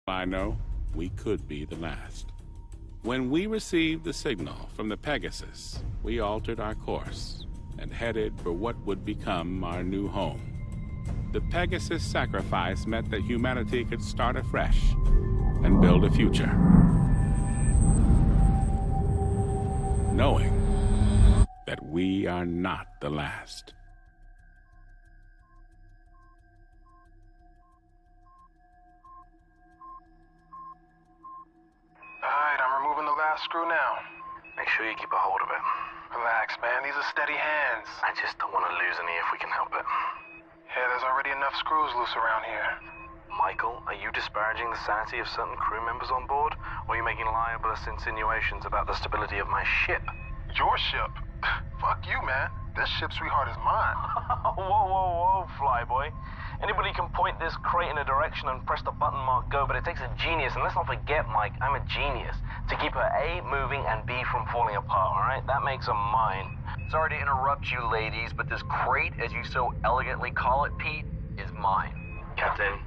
I know, we could be the last. When we received the signal from the Pegasus, we altered our course and headed for what would become our new home. The Pegasus sacrifice meant that humanity could start afresh and build a future. Knowing that we are not the last. Alright, I'm removing the last screw now. Make sure you keep a hold of it. Relax, man. These are steady hands. I just don't want to lose any if we can help it. Yeah, there's already enough screws loose around here. Michael, are you disparaging the sanity of certain crew members on board? Or are you making libelous insinuations about the stability of my ship? Your ship? Fuck you, man. This ship, sweetheart, is mine. Whoa, flyboy. Anybody can point this crate in a direction and press the button marked go, but it takes a genius, and let's not forget, Mike, I'm a genius, to keep her A moving and B from falling apart, all right? That makes her mine. Sorry to interrupt you, ladies, but this crate, as you so elegantly call it, Pete, is mine. Captain.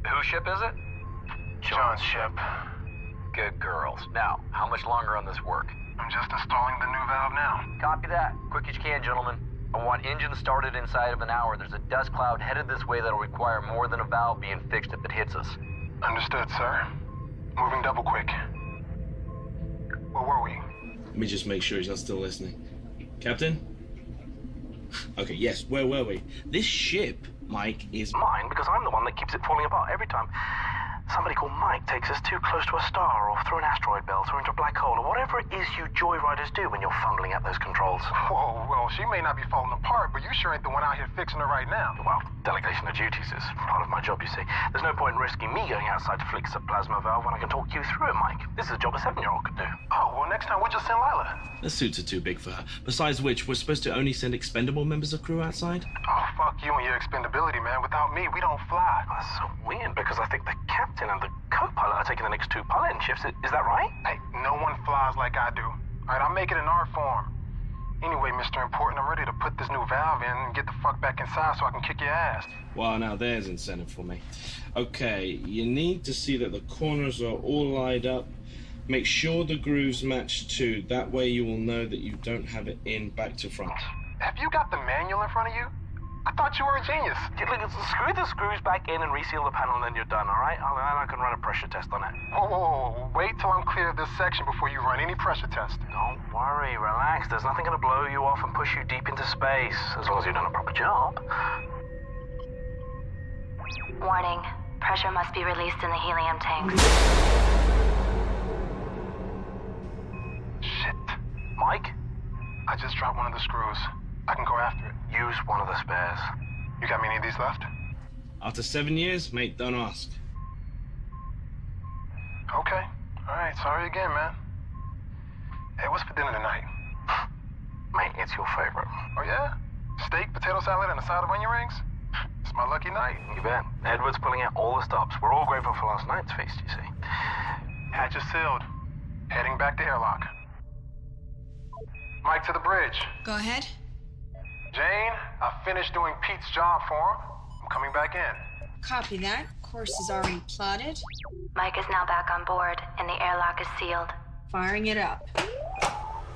Whose ship is it? John's ship. Good girls. Now, how much longer on this work? I'm just installing the new valve now. Copy that. Quick as you can, gentlemen. I want engines started inside of an hour. There's a dust cloud headed this way that'll require more than a valve being fixed if it hits us. Understood, sir. Moving double quick. Where were we? Let me just make sure he's not still listening. Captain? Okay, yes, where were we? This ship, Mike, is Mine, because I'm the one that keeps it falling apart every time somebody called Mike takes us too close to a star or through an asteroid belt or into a black hole or whatever it is you joyriders do when you're fumbling at those controls. Whoa, well, she may not be falling apart, but you sure ain't the one out here fixing her right now. Well, delegation of duties is part of my job, you see. There's no point in risking me going outside to fix a plasma valve when I can talk you through it, Mike. This is a job a 7-year-old could do. Oh, well, next time we'll just send Lila. the suits are too big for her. Besides which, we're supposed to only send expendable members of crew outside? Oh, fuck you and your expendability, man. Without me, we don't fly. That's so weird because I think the captain and the co-pilot are taking the next 2 piloting shifts. Is that right? Hey, no one flies like I do. All right, I'll make it in art form. Anyway, Mr. Important, I'm ready to put this new valve in and get the fuck back inside so I can kick your ass. Well, now there's incentive for me. Okay, you need to see that the corners are all lined up. Make sure the grooves match too. That way you will know that you don't have it in back to front. Have you got the manual in front of you? I thought you were a genius. Look, screw the screws back in and reseal the panel and then you're done, all right? I can run a pressure test on it. Whoa. Wait till I'm clear of this section before you run any pressure test. Don't worry, relax. There's nothing going to blow you off and push you deep into space, as long as you've done a proper job. Warning. Pressure must be released in the helium tanks. Shit. Mike, I just dropped one of the screws. I can go after it. use one of the spares. You got many of these left? After 7 years, mate, don't ask. Okay. All right, sorry again, man. Hey, what's for dinner tonight? Mate, it's your favorite. Oh, yeah? Steak, potato salad, and a side of onion rings? It's my lucky night. You bet. Edward's pulling out all the stops. We're all grateful for last night's feast, you see. Hatch is sealed. Heading back to airlock. Mike to the bridge. Go ahead. Jane, I finished doing Pete's job for him. I'm coming back in. Copy that. Course is already plotted. Mike is now back on board, and the airlock is sealed. Firing it up.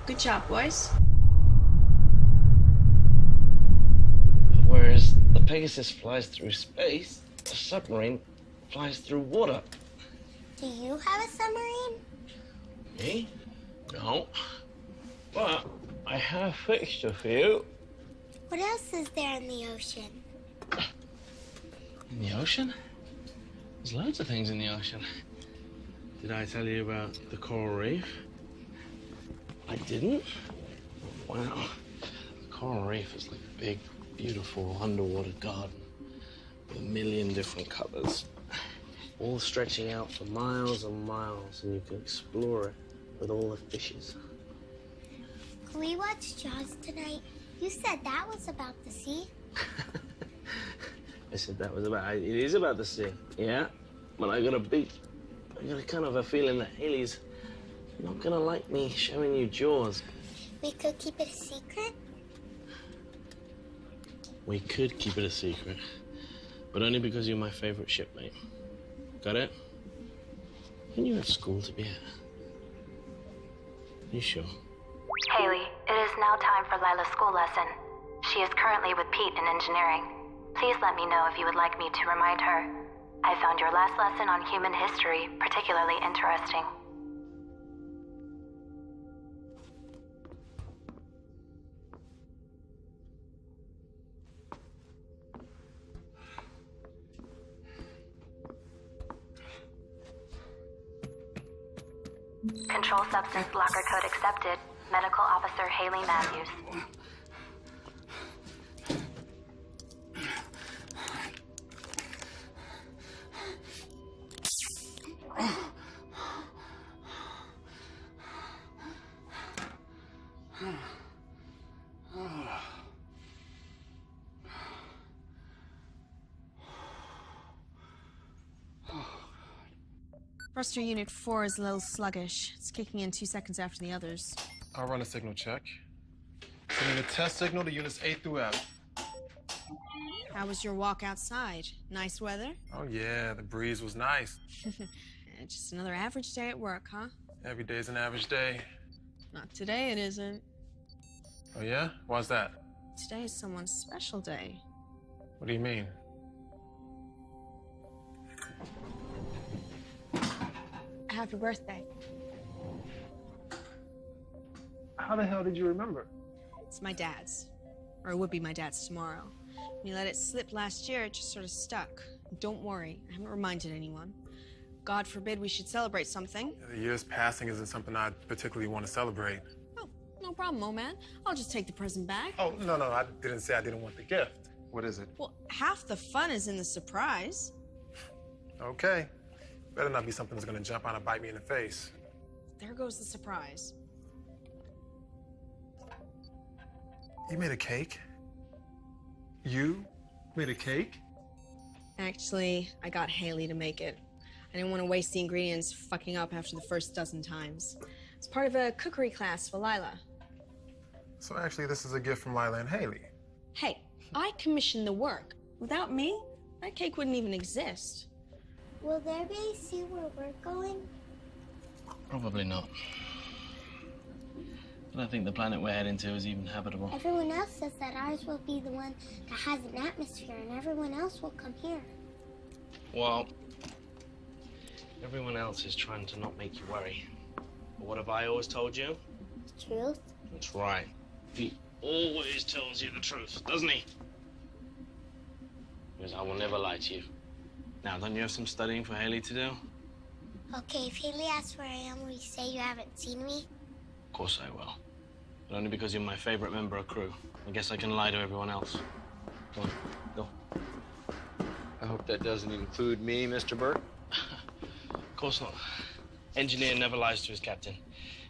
Good job, boys. Whereas the Pegasus flies through space, the submarine flies through water. Do you have a submarine? Me? No. But I have a fixture for you. What else is there in the ocean? In the ocean? There's loads of things in the ocean. Did I tell you about the coral reef? I didn't? Wow. The coral reef is like a big, beautiful underwater garden with a million different colors, all stretching out for miles and miles, and you can explore it with all the fishes. Can we watch Jaws tonight? You said that was about the sea. I said that was about, it is about the sea, yeah? But I got a kind of a feeling that Haley's not gonna like me showing you Jaws. We could keep it a secret? We could keep it a secret, but only because you're my favorite shipmate. Got it? When you at school to be at? You sure? Haley, it is now time for Lila's school lesson. She is currently with Pete in engineering. Please let me know if you would like me to remind her. I found your last lesson on human history particularly interesting. Control substance blocker code accepted. Medical Officer Haley Matthews. Thruster Unit 4 is a little sluggish. It's kicking in 2 seconds after the others. I'll run a signal check. Sending a test signal to units A through F. How was your walk outside? Nice weather? Oh yeah, the breeze was nice. Just another average day at work, huh? Every day's an average day. Not today, it isn't. Oh yeah? Why's that? Today is someone's special day. What do you mean? Happy birthday. How the hell did you remember? It's my dad's. Or it would be my dad's tomorrow. When you let it slip last year, it just sort of stuck. Don't worry, I haven't reminded anyone. God forbid we should celebrate something. The year's passing isn't something I particularly want to celebrate. Oh, no problem, old man. I'll just take the present back. Oh, no, I didn't say I didn't want the gift. What is it? Well, half the fun is in the surprise. Okay. Better not be something that's gonna jump out and bite me in the face. There goes the surprise. You made a cake? You made a cake? Actually, I got Haley to make it. I didn't want to waste the ingredients fucking up after the first dozen times. It's part of a cookery class for Lila. So actually, this is a gift from Lila and Haley. Hey, I commissioned the work. Without me, that cake wouldn't even exist. Will there be see where we're going? Probably not. But I think the planet we're heading to is even habitable. Everyone else says that ours will be the one that has an atmosphere and everyone else will come here. Well, everyone else is trying to not make you worry. But what have I always told you? The truth? That's right. He always tells you the truth, doesn't he? Because I will never lie to you. Now, don't you have some studying for Haley to do? Okay, if Haley asks where I am, will you say you haven't seen me? Of course I will. But only because you're my favorite member of crew. I guess I can lie to everyone else. Go on, go. I hope that doesn't include me, Mr. Burt. Of course not. Engineer never lies to his captain.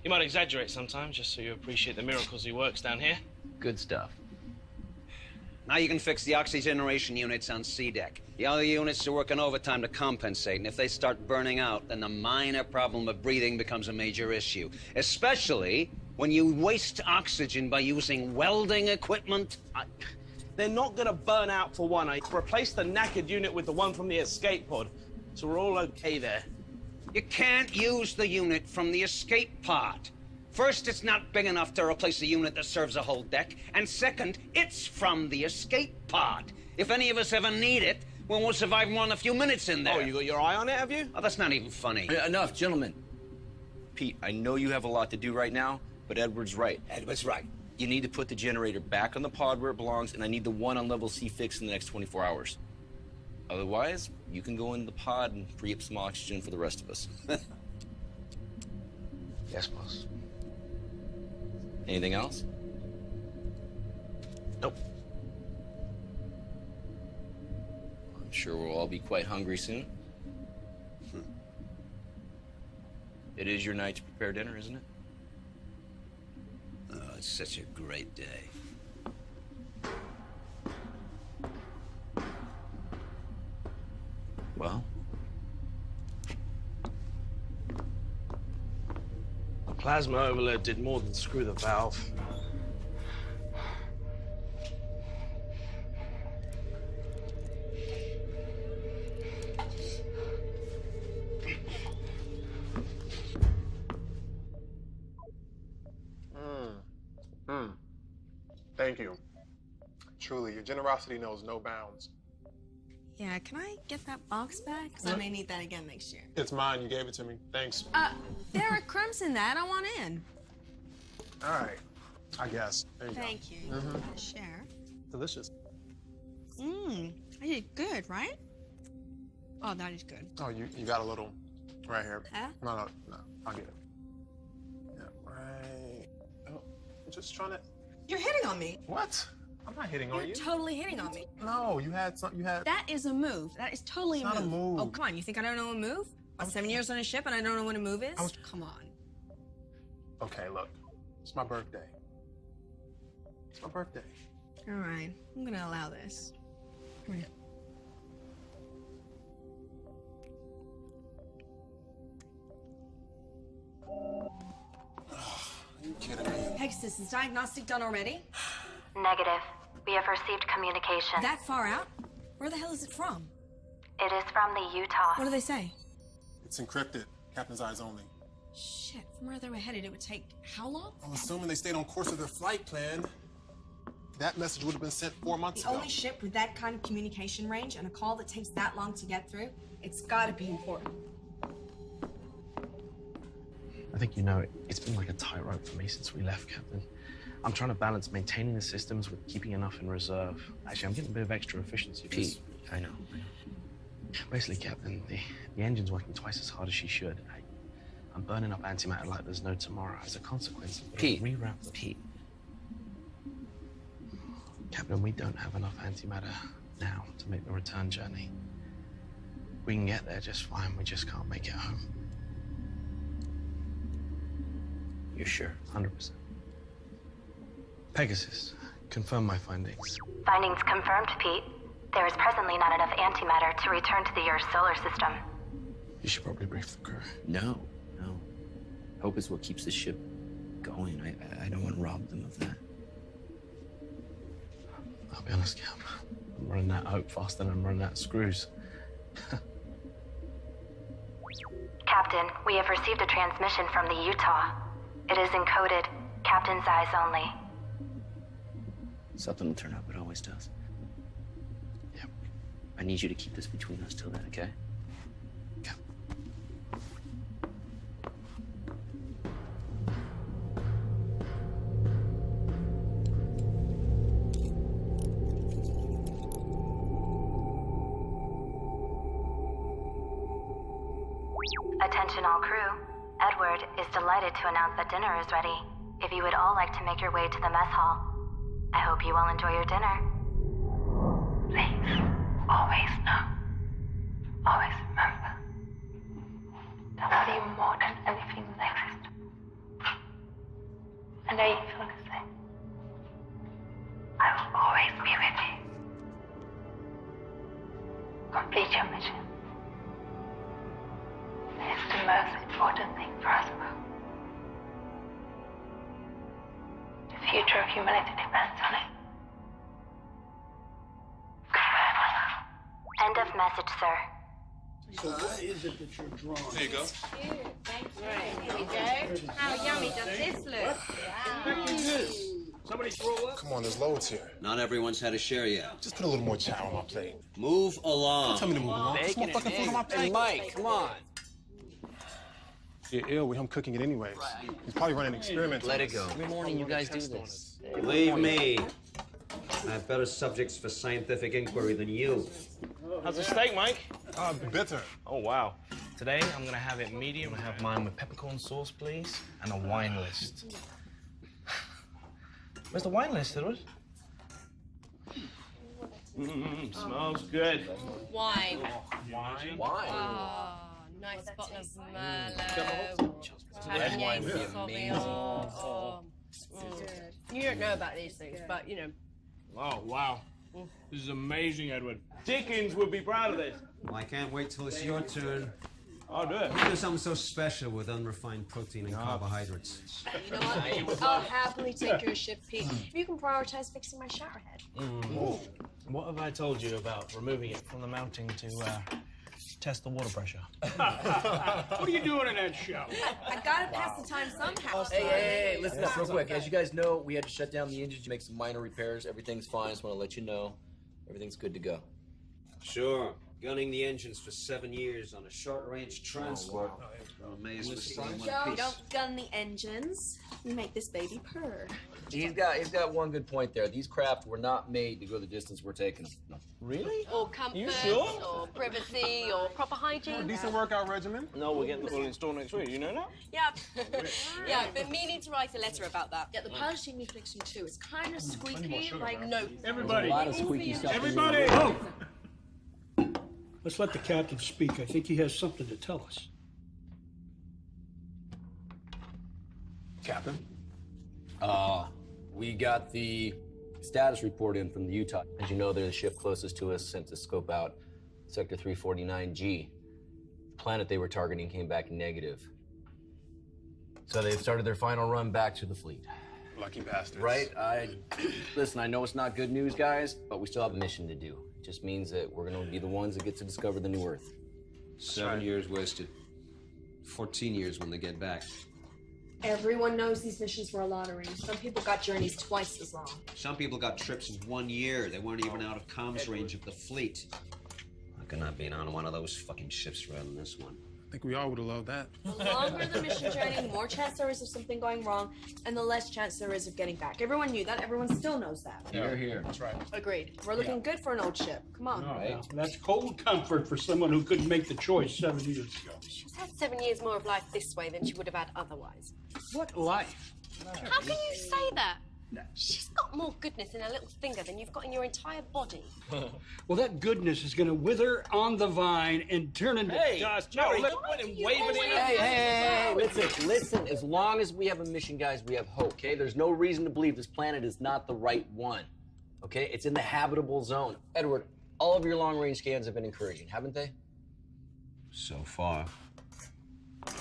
He might exaggerate sometimes, just so you appreciate the miracles he works down here. Good stuff. Now you can fix the oxygeneration units on C deck. The other units are working overtime to compensate, and if they start burning out, then the minor problem of breathing becomes a major issue. Especially when you waste oxygen by using welding equipment. They're not gonna burn out for one. I replaced the knackered unit with the one from the escape pod, so we're all okay there. You can't use the unit from the escape pod. First, it's not big enough to replace a unit that serves a whole deck, and second, it's from the escape pod. If any of us ever need it, well, we'll survive more than a few minutes in there. Oh, you got your eye on it, have you? Oh, that's not even funny. Enough, gentlemen. Pete, I know you have a lot to do right now, but Edward's right. Edward's right. You need to put the generator back on the pod where it belongs, and I need the one on level C fixed in the next 24 hours. Otherwise, you can go into the pod and free up some oxygen for the rest of us. Yes, boss. Anything else? Nope. I'm sure we'll all be quite hungry soon. It is your night to prepare dinner, isn't it? Oh, it's such a great day. Well? The plasma overload did more than screw the valve. Truly, your generosity knows no bounds. Yeah, can I get that box back? Because I may need that again next year. It's mine. You gave it to me. Thanks. There are crumbs in that. I want in. All right. I guess. There you Thank you. Mhm. Share. go. Delicious. I did good, right? Oh, that is good. Oh, you got a little right here. Huh? No, I'll get it. Yeah, right. Oh, I'm just trying to. You're hitting on me. What? I'm not hitting on You're you. totally hitting on me. No, you had some. You had. That is a move. That is totally It's not a move. Oh, come on. You think I don't know a move? I'm 7 years on a ship and I don't know what a move is? Come on. Okay, look. It's my birthday. It's my birthday. All right. I'm going to allow this. Come here. Are you kidding me? Pegasus, is diagnostic done already? Negative. We have received communication. That far out? Where the hell is it from? It is from the Utah. What do they say? It's encrypted. Captain's eyes only. Shit, from where they were headed, it would take how long? I'm assuming they stayed on course of their flight plan. That message would have been sent 4 months The ago. only ship with that kind of communication range and a call that takes that long to get through, it's gotta be important. I think you know it's been like a tightrope for me since we left, Captain. I'm trying to balance maintaining the systems with keeping enough in reserve. Actually, I'm getting a bit of extra efficiency. Pete, I know. Basically, Captain, the engine's working twice as hard as she should. I'm burning up antimatter like there's no tomorrow. As a consequence, I'm Pete, reroute the... Pete. Captain, we don't have enough antimatter now to make the return journey. We can get there just fine. We just can't make it home. You're sure? 100%. Pegasus, confirm my findings. Findings confirmed, Pete. There is presently not enough antimatter to return to the Earth's solar system. You should probably brief the crew. No. Hope is what keeps the ship going. I don't want to rob them of that. I'll be honest, Cap. I'm running out of hope faster than I'm running out of screws. Captain, we have received a transmission from the Utah. It is encoded, Captain's eyes only. Something will turn up. It always does. Yep. I need you to keep this between us till then, okay? Cap. Attention all crew. Edward is delighted to announce that dinner is ready. If you would all like to make your way to the mess hall, I hope you all enjoy your dinner. Please, always know, always remember, that I love you more than anything in existence. And I feel the same. I will always be with you. Complete your mission. It's the most important thing for us both. The future of humanity depends on it. Goodbye, my love. End of message, sir. So what is it that you're drawing? There you go. Here we go. How yummy does this look? What is this? Somebody throw up? Come on, there's loads here. Not everyone's had a share yet. Just put a little more chow on my plate. Move along. Don't tell me to move along. There's more fucking food on my plate. Hey, Mike, come on. You're ill with him cooking it anyways. He's probably running experiments. Let it go. Every morning you guys do this. Believe me, I have better subjects for scientific inquiry than you. How's the steak, Mike? Bitter. Oh, wow. Today, I'm gonna have it medium. I have mine with peppercorn sauce, please, and a wine list. Where's the wine list, Edward? Smells good. Wine. Wine? Oh, nice bottle of Merlot. Red wine would be Sauvignon. Oh. You don't know about these things, but you know. Oh, wow. This is amazing, Edward. Dickens would be proud of this. Well, I can't wait till it's your turn. I'll do it. You do something so special with unrefined protein and carbohydrates. You know what? I'll happily take your ship, Pete. If you can prioritize fixing my shower head. What have I told you about removing it from the mounting to test the water pressure. What are you doing in that show? I gotta pass the time somehow. Hey, listen up real quick. As you guys know, we had to shut down the engine to make some minor repairs. Everything's fine. Just want to let you know. Everything's good to go. Sure. Gunning the engines for 7 years on a short-range transport. I'm amazed we're still in one Joe, piece. don't gun the engines. You make this baby purr. He's got one good point there. These craft were not made to go the distance we're taking them. No. Really? Or comfort, You sure? or privacy, or proper hygiene. Decent workout regimen? No, we're getting the full install next week. You know that? Yeah. Yeah, I've been meaning to write a letter about that. Yeah, the polishing you're fixing too is kind of squeaky, like no. Everybody. A lot of squeaky stuff. Everybody! Let's let the captain speak. I think he has something to tell us. Captain? We got the status report in from the Utah. As you know, they're the ship closest to us, sent to scope out Sector 349G. The planet they were targeting came back negative. So they've started their final run back to the fleet. Lucky bastards. Right? Listen, I know it's not good news, guys, but we still have a mission to do. It just means that we're gonna be the ones that get to discover the new Earth. 7 years wasted. 14 years when they get back. everyone knows these missions were a lottery. Some people got journeys twice as long. Some people got trips of 1 year. They weren't even out of comms range of the fleet. I could not be on one of those fucking ships rather than this one. I think we all would have loved that. The longer the mission journey, the more chance there is of something going wrong, and the less chance there is of getting back. Everyone knew that. Everyone still knows that. Here. That's right. Agreed. We're looking good for an old ship. Come on. No, that's cold comfort for someone who couldn't make the choice 7 years ago. She's had 7 years more of life this way than she would have had otherwise. What life? How can you say that? She's got more goodness in her little finger than you've got in your entire body. Well, that goodness is going to wither on the vine and turn into dust. Jerry, No, quit him waving in. Hey, listen. As long as we have a mission, guys, we have hope, okay? There's no reason to believe this planet is not the right one, okay? It's in the habitable zone. Edward, all of your long-range scans have been encouraging, haven't they? So far. A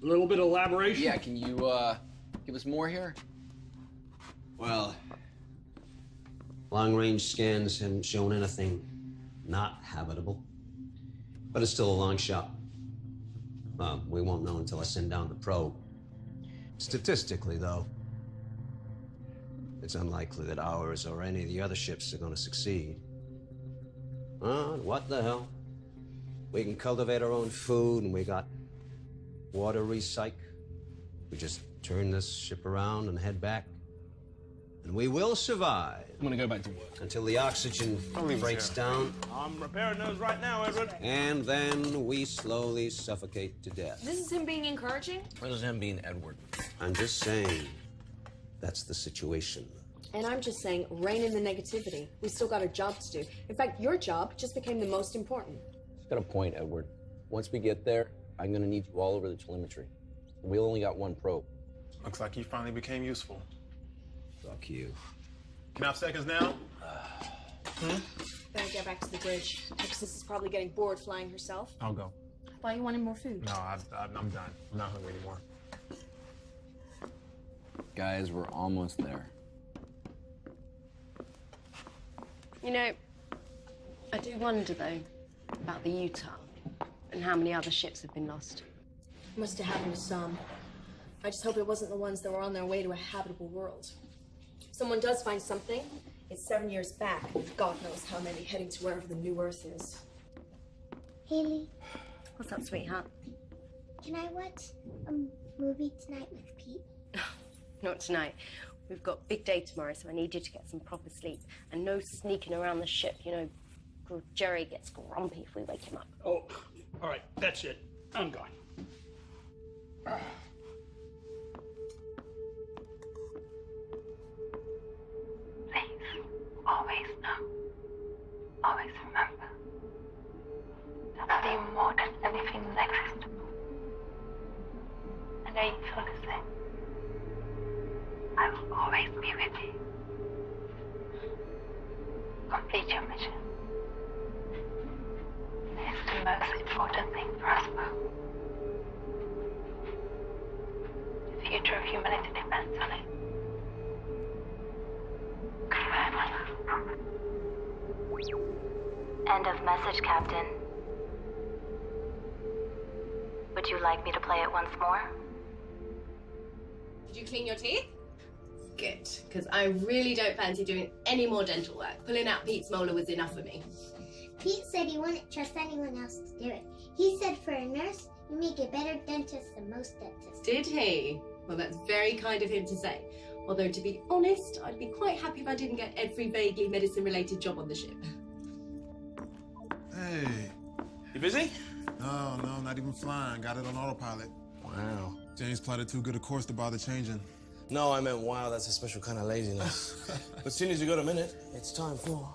little bit of elaboration? Yeah, can you, give us more here? Well, long-range scans haven't shown anything not habitable. But it's still a long shot. Well, we won't know until I send down the probe. Statistically, though, it's unlikely that ours or any of the other ships are going to succeed. What the hell? We can cultivate our own food, and we got water recyc. We just turn this ship around and head back. And we will survive. I'm gonna go back to work. Until the oxygen breaks down. I'm repairing those right now, Edward. And then we slowly suffocate to death. This is him being encouraging? What is him being Edward? I'm just saying, that's the situation. And I'm just saying, rein in the negativity. We still got a job to do. In fact, your job just became the most important. He's got a point, Edward. Once we get there, I'm gonna need you all over the telemetry. We only got one probe. Looks like he finally became useful. Fuck you. Can I have seconds now? Better get back to the bridge. Texas is probably getting bored flying herself. I'll go. I thought you wanted more food. No, I'm done. I'm not hungry anymore. Guys, we're almost there. You know, I do wonder, though, about the Utah and how many other ships have been lost. Must have happened to some. I just hope it wasn't the ones that were on their way to a habitable world. If someone does find something, it's 7 years back. God knows how many heading to wherever the new Earth is. Haley, What's up, sweetheart? can I watch a movie tonight with Pete? Not tonight. We've got a big day tomorrow, so I need you to get some proper sleep. And no sneaking around the ship. You know, Jerry gets grumpy if we wake him up. Oh, all right, that's it. I'm gone. Please, always know, always remember, that I love you more than anything that exists. I know you feel the same. I will always be with you. Complete your mission. It's the most important thing for us both. The future of humanity depends on it. Goodbye, my love. End of message, Captain. Would you like me to play it once more? Did you clean your teeth? Good, because I really don't fancy doing any more dental work. Pulling out Pete's molar was enough for me. Pete said he wouldn't trust anyone else to do it. He said for a nurse, you make a better dentist than most dentists. Did he? Well, that's very kind of him to say. Although, to be honest, I'd be quite happy if I didn't get every vaguely medicine-related job on the ship. Hey. You busy? No, not even flying. Got it on autopilot. Wow. James plotted too good a course to bother changing. No, I meant wow, that's a special kind of laziness. But as soon as you got a minute, it's time for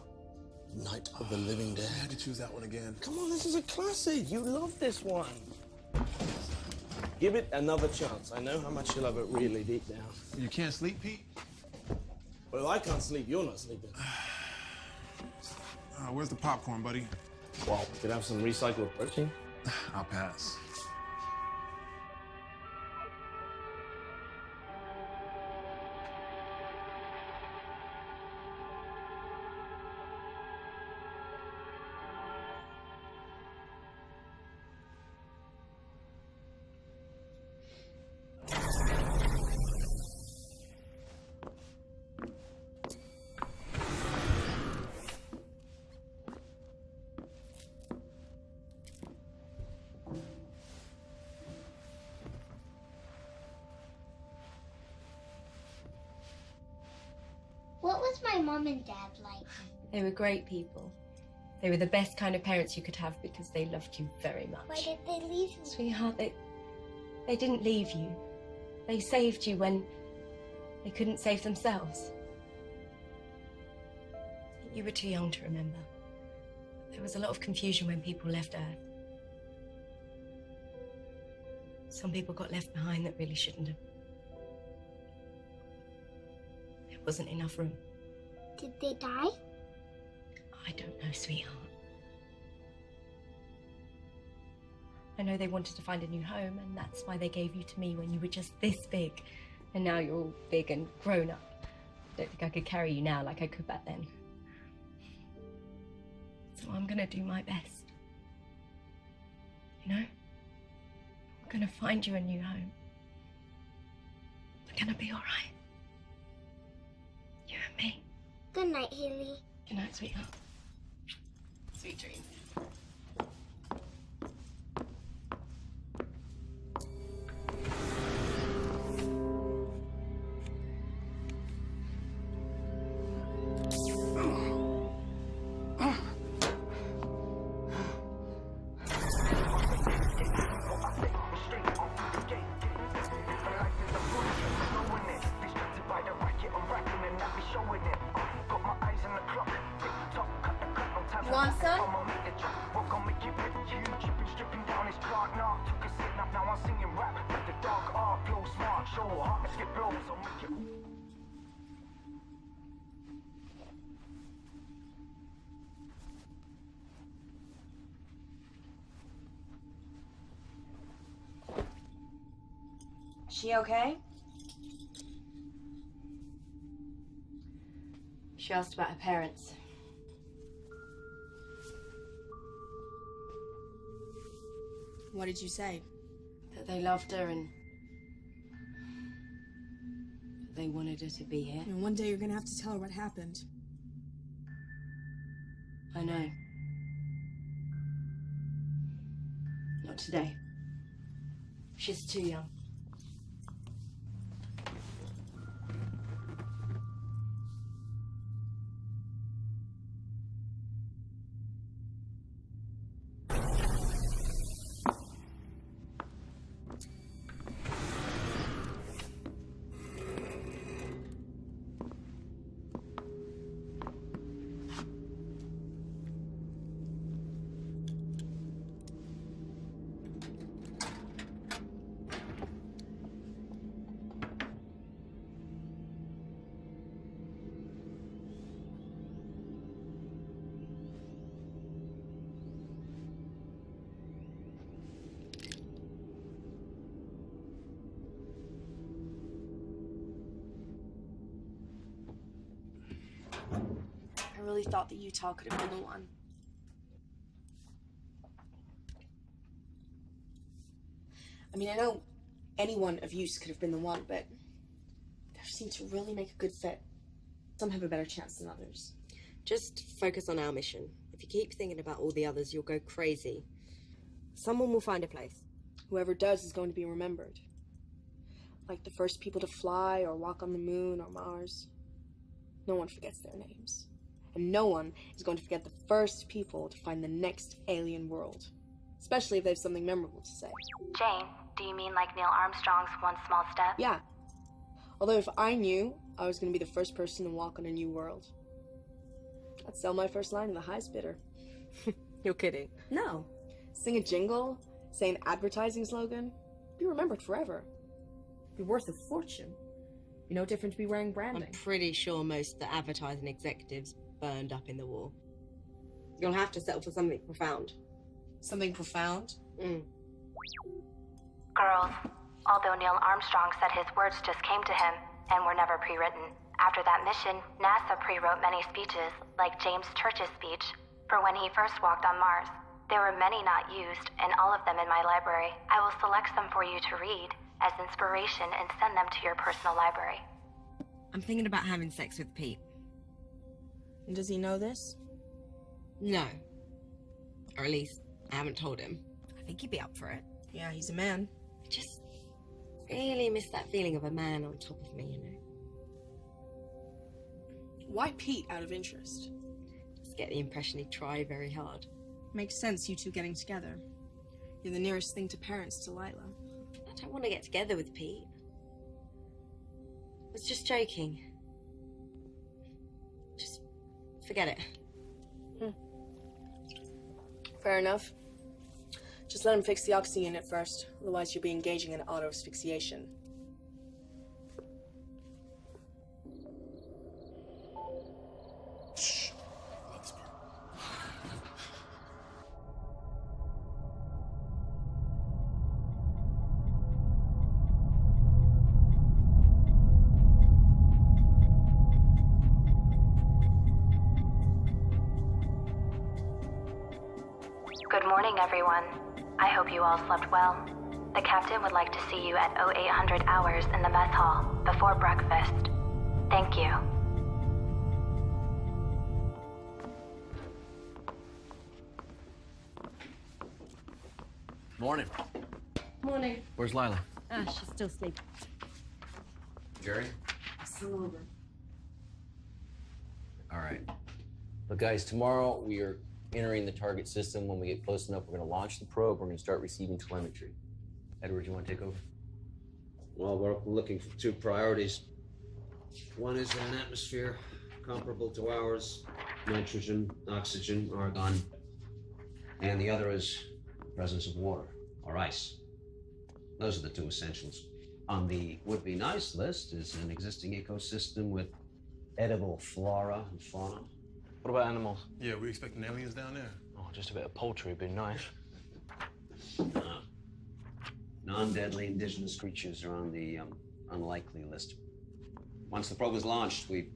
Night of the Living Dead. I had to choose that one again. Come on, this is a classic. You love this one. Give it another chance. I know how much you love it really deep down. You can't sleep, Pete? Well, if I can't sleep, you're not sleeping. Where's the popcorn, buddy? Well, we could have some recycled protein. I'll pass. What was my mom and dad like? They were great people. They were the best kind of parents you could have because they loved you very much. Why did they leave me? Sweetheart, they didn't leave you. They saved you when they couldn't save themselves. You were too young to remember. There was a lot of confusion when people left Earth. Some people got left behind that really shouldn't have. There wasn't enough room. Did they die? I don't know, sweetheart. I know they wanted to find a new home, and that's why they gave you to me when you were just this big. And now you're all big and grown up. I don't think I could carry you now like I could back then. So I'm gonna do my best. You know? I'm gonna find you a new home. We're gonna be all right. You and me. Good night, Haley. Good night, sweetheart. Sweet dreams. You want some? She okay? She asked about her parents. What did you say? That they loved her and that they wanted her to be here. And one day you're gonna have to tell her what happened. I know. Not today. She's too young. I really thought that Utah could have been the one. I mean, I know anyone of use could have been the one, but they seem to really make a good fit. Some have a better chance than others. Just focus on our mission. If you keep thinking about all the others, you'll go crazy. Someone will find a place. Whoever does is going to be remembered. Like the first people to fly or walk on the moon or Mars. No one forgets their names. And no one is going to forget the first people to find the next alien world. Especially if they have something memorable to say. Jane, do you mean like Neil Armstrong's one small step? Yeah. Although if I knew I was going to be the first person to walk on a new world, I'd sell my first line to the highest bidder. You're kidding. No. Sing a jingle, say an advertising slogan, be remembered forever. Be worth a fortune. Be no different to be wearing branding. I'm pretty sure most of the advertising executives burned up in the war. You'll have to settle for something profound. Something profound? Girls, although Neil Armstrong said his words just came to him and were never pre-written, after that mission, NASA pre-wrote many speeches, like James Church's speech, for when he first walked on Mars. There were many not used, and all of them in my library. I will select some for you to read as inspiration and send them to your personal library. I'm thinking about having sex with Pete. And does he know this? No. Or at least, I haven't told him. I think he'd be up for it. Yeah, he's a man. I just really miss that feeling of a man on top of me, you know? Why Pete, out of interest? Just get the impression he'd try very hard. Makes sense, you two getting together. You're the nearest thing to parents to Lila. I don't want to get together with Pete. I was just joking. Just forget it. Fair enough. Just let him fix the oxy unit first, otherwise you'll be engaging in auto asphyxiation. Good morning, everyone. I hope you all slept well. The captain would like to see you at 0800 hours in the mess hall before breakfast. Thank you. Morning. Morning. Where's Lila? Ah, she's still sleeping. Jerry? Still over. All right. Look, guys, tomorrow we are entering the target system. When we get close enough, we're going to launch the probe. We're going to start receiving telemetry. Edward, you want to take over? Well, we're looking for two priorities. One is an atmosphere comparable to ours, nitrogen, oxygen, argon. And the other is presence of water or ice. Those are the two essentials. On the would-be nice list is an existing ecosystem with edible flora and fauna. What about animals? Yeah, we're expecting aliens down there. Oh, just a bit of poultry would be nice. Non-deadly indigenous creatures are on the unlikely list. Once the probe is launched, we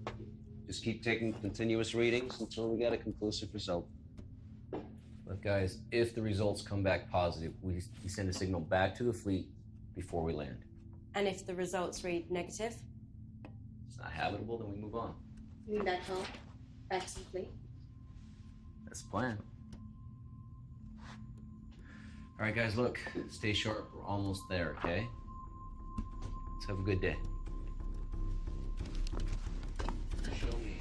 just keep taking continuous readings until we get a conclusive result. Look, guys, if the results come back positive, we send a signal back to the fleet before we land. And if the results read negative? It's not habitable, then we move on. You mean back home? Back to the fleet? That's the plan. All right, guys, look, stay sharp. We're almost there, okay? Let's have a good day. Show me.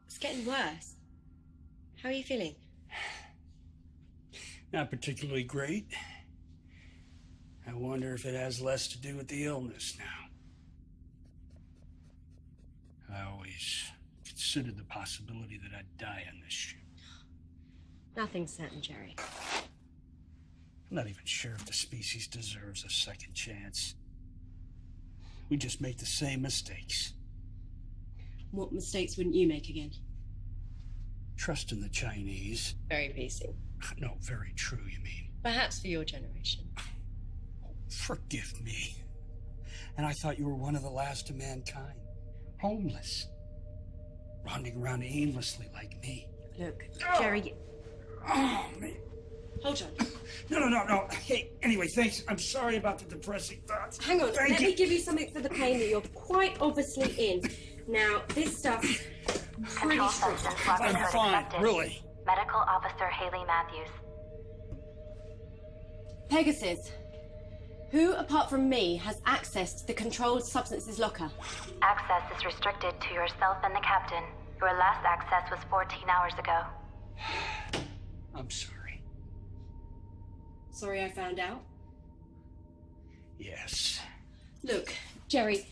It's getting worse. How are you feeling? Not particularly great. I wonder if it has less to do with the illness now. I always considered the possibility that I'd die on this ship. Nothing's certain, Jerry. I'm not even sure if the species deserves a second chance. We just make the same mistakes. What mistakes wouldn't you make again? Trust in the Chinese. Very PC. No, very true, you mean. Perhaps for your generation. Forgive me. And I thought you were one of the last of mankind. Homeless. Wandering around aimlessly like me. Look, Jerry... Oh, man. Hold on. No. Hey, anyway, thanks. I'm sorry about the depressing thoughts. Hang on, Thank let you. me give you something for the pain that you're quite obviously in. Now, this stuff... pretty Control strict. substance level I'm code fine, accepted. really. Medical Officer Haley Matthews. Pegasus, who apart from me has access to the controlled substances locker? Access is restricted to yourself and the captain. Your last access was 14 hours ago. I'm sorry. Sorry I found out. Yes. Look, Jerry,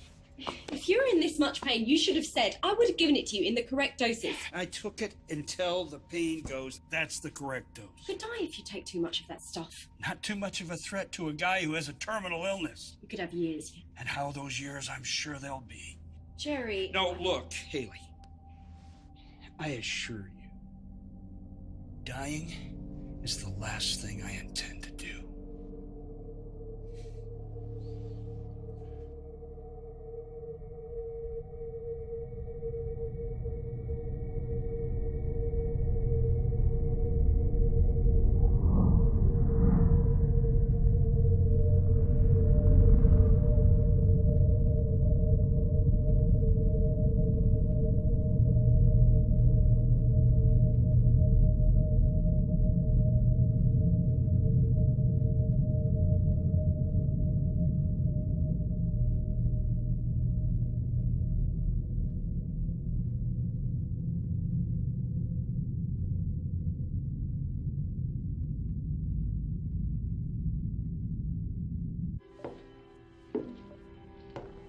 if you're in this much pain, you should have said. I would have given it to you in the correct doses. I took it until the pain goes. That's the correct dose. You could die if you take too much of that stuff. Not too much of a threat to a guy who has a terminal illness. You could have years. And how those years, I'm sure they'll be. Jerry... No, look, Haley. I assure you, dying is the last thing I intend to do.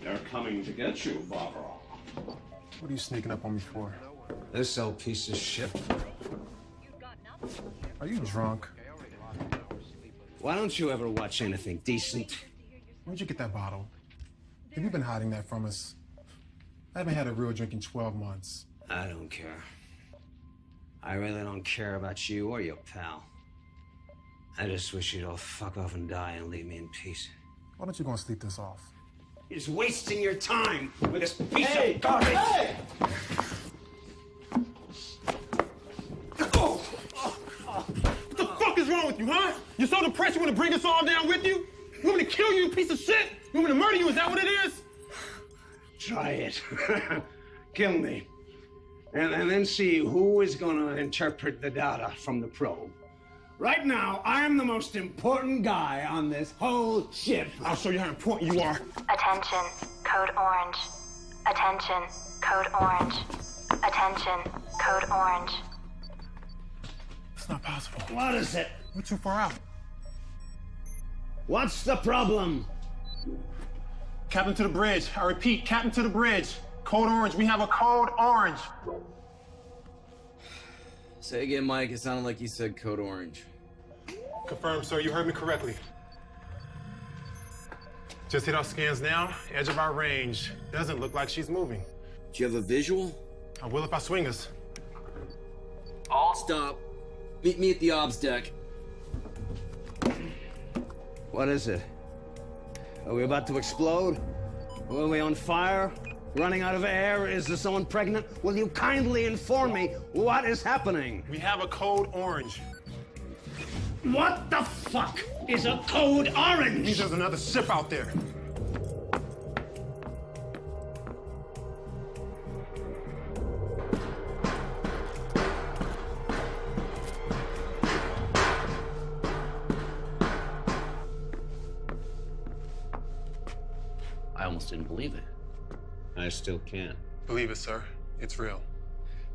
They're coming to get you, Barbara. What are you sneaking up on me for? This old piece of shit. Are you drunk? Why don't you ever watch anything decent? Where'd you get that bottle? Have you been hiding that from us? I haven't had a real drink in 12 months. I don't care. I really don't care about you or your pal. I just wish you'd all fuck off and die and leave me in peace. Why don't you go and sleep this off? You're just wasting your time with this piece of garbage. Hey! What the fuck is wrong with you, huh? You're so depressed you want to bring us all down with you? You want me to kill you, you piece of shit? You want me to murder you? Is that what it is? Try it. Kill me. And then see who is going to interpret the data from the probe. Right now, I'm the most important guy on this whole ship. I'll show you how important you are. Attention, Code Orange. Attention, Code Orange. Attention, Code Orange. It's not possible. What is it? We're too far out. What's the problem? Captain to the bridge. I repeat, Captain to the bridge. Code Orange. We have a Code Orange. Say again, Mike. It sounded like you said Code Orange. Confirmed, sir. You heard me correctly. Just hit our scans now. Edge of our range. Doesn't look like she's moving. Do you have a visual? I will if I swing us. All stop. Meet me at the obs deck. What is it? Are we about to explode? Are we on fire? Running out of air? Is there someone pregnant? Will you kindly inform me what is happening? We have a Code Orange. What the fuck is a Code Orange? Means there's another ship out there. I almost didn't believe it. I still can't. Believe it, sir. It's real.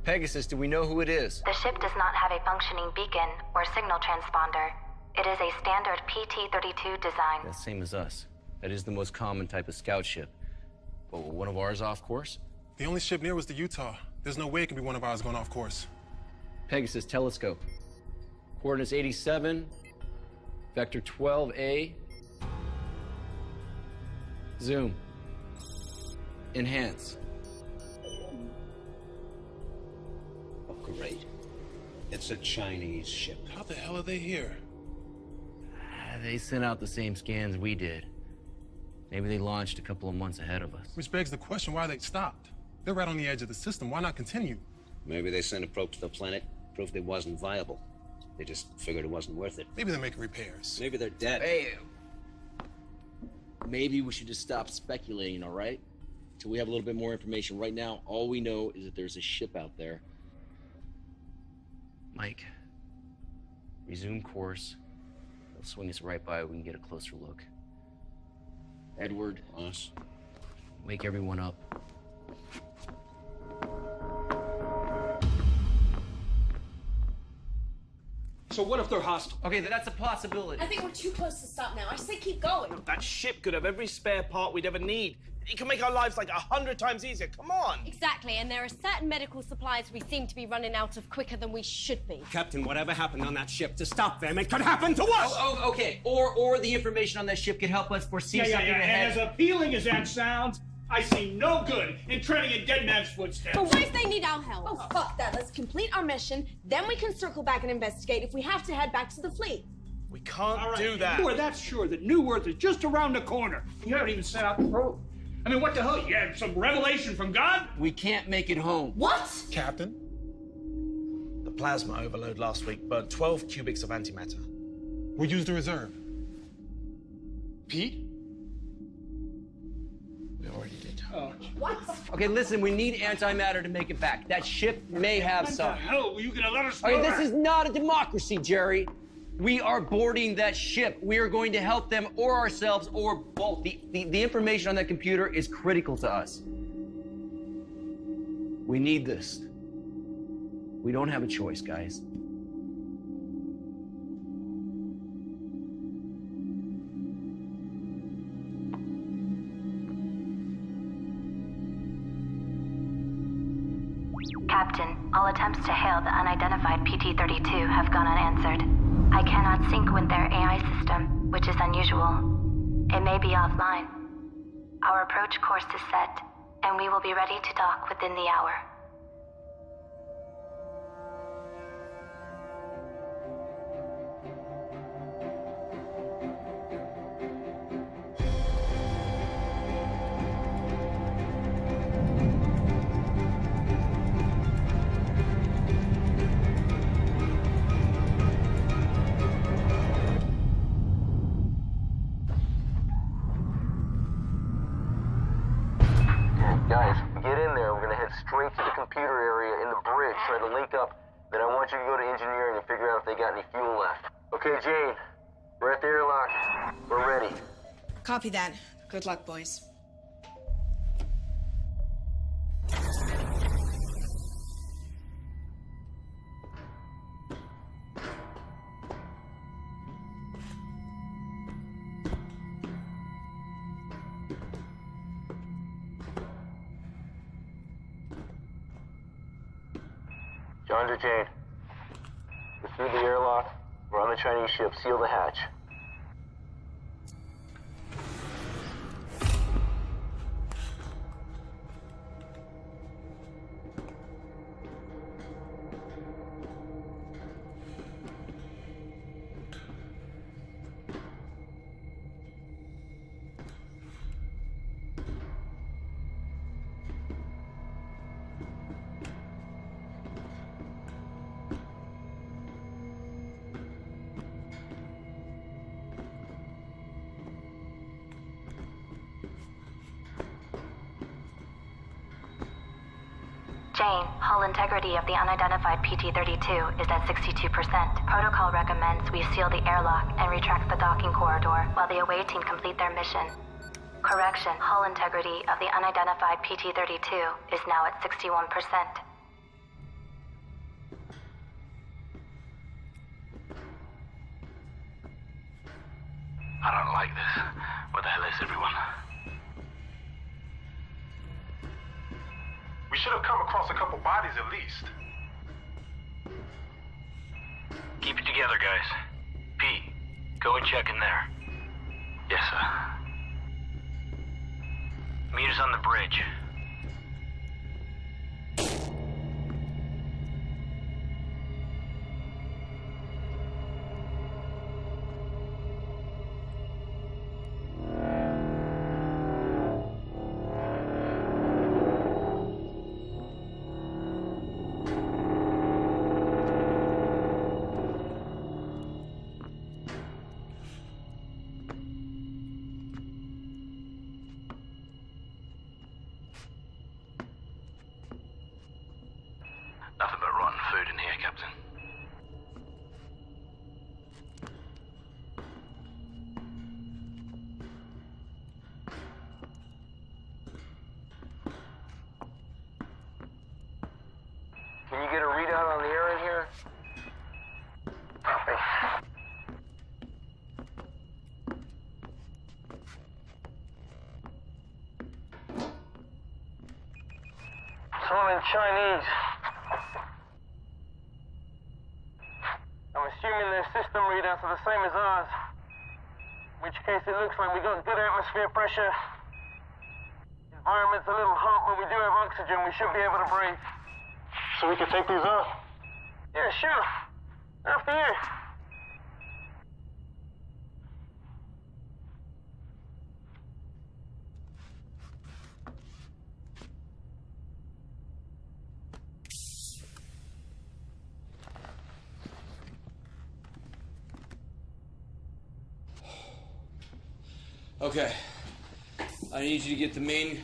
Pegasus, do we know who it is? The ship does not have a functioning beacon or signal transponder. It is a standard PT-32 design. That's same as us. That is the most common type of scout ship. But one of ours off course? The only ship near was the Utah. There's no way it can be one of ours going off course. Pegasus telescope. Coordinates 87, vector 12A. Zoom. Enhance. Oh, great. It's a Chinese ship. How the hell are they here? They sent out the same scans we did. Maybe they launched a couple of months ahead of us. Which begs the question why they stopped. They're right on the edge of the system. Why not continue? Maybe they sent a probe to the planet, proved it wasn't viable. They just figured it wasn't worth it. Maybe they're making repairs. Maybe they're dead. Hey, maybe we should just stop speculating, all right? Till we have a little bit more information. Right now, all we know is that there's a ship out there. Mike, resume course. They'll swing us right by. We can get a closer look. Edward, us. Wake everyone up. So what if they're hostile? Okay, that's a possibility. I think we're too close to stop now. I say keep going. That ship could have every spare part we'd ever need. It can make our lives like 100 times easier. Come on! Exactly, and there are certain medical supplies we seem to be running out of quicker than we should be. Captain, whatever happened on that ship, to stop them, it could happen to us! Oh, okay. Or the information on that ship could help us foresee something ahead. And as appealing as that sounds, I see no good in treading in dead man's footsteps. But what if they need our help? Oh, fuck that. Let's complete our mission, then we can circle back and investigate if we have to head back to the fleet. We can't do that. You are that sure that New Earth is just around the corner. You haven't even set out the probe. I mean, what the hell? You had some revelation from God? We can't make it home. What? Captain? The plasma overload last week burnt 12 cubics of antimatter. We used the reserve. Pete? We already did. Oh. What? Okay, listen, we need antimatter to make it back. That ship may have some. What the hell were you gonna let us know? Okay, this is not a democracy, Jerry. We are boarding that ship. We are going to help them or ourselves or both. The information on that computer is critical to us. We need this. We don't have a choice, guys. Captain, all attempts to hail the unidentified PT-32 have gone unanswered. I cannot sync with their AI system, which is unusual. It may be offline. Our approach course is set, and we will be ready to dock within the hour. Guys, get in there. We're gonna head straight to the computer area in the bridge, try to link up. Then I want you to go to engineering and figure out if they got any fuel left. Okay, Jane, we're at the airlock. We're ready. Copy that. Good luck, boys. John to Jane. We're through the airlock. We're on the Chinese ship. Seal the hatch. Jane, hull integrity of the unidentified PT-32 is at 62%. Protocol recommends we seal the airlock and retract the docking corridor while the away team complete their mission. Correction, hull integrity of the unidentified PT-32 is now at 61%. I don't like this. Where the hell is everyone? We should have come across a couple bodies at least. Keep it together, guys. P, go and check in there. Yes, sir. Meet us on the bridge. Nothing but rotten food in here, Captain. Can you get a readout on the air in here? Copy. Someone in Chinese. I'm assuming their system readouts are the same as ours. In which case it looks like we got good atmosphere pressure. Environment's a little hot, but we do have oxygen. We should be able to breathe. So we can take these off? Yeah, sure. After you. Okay. I need you to get the main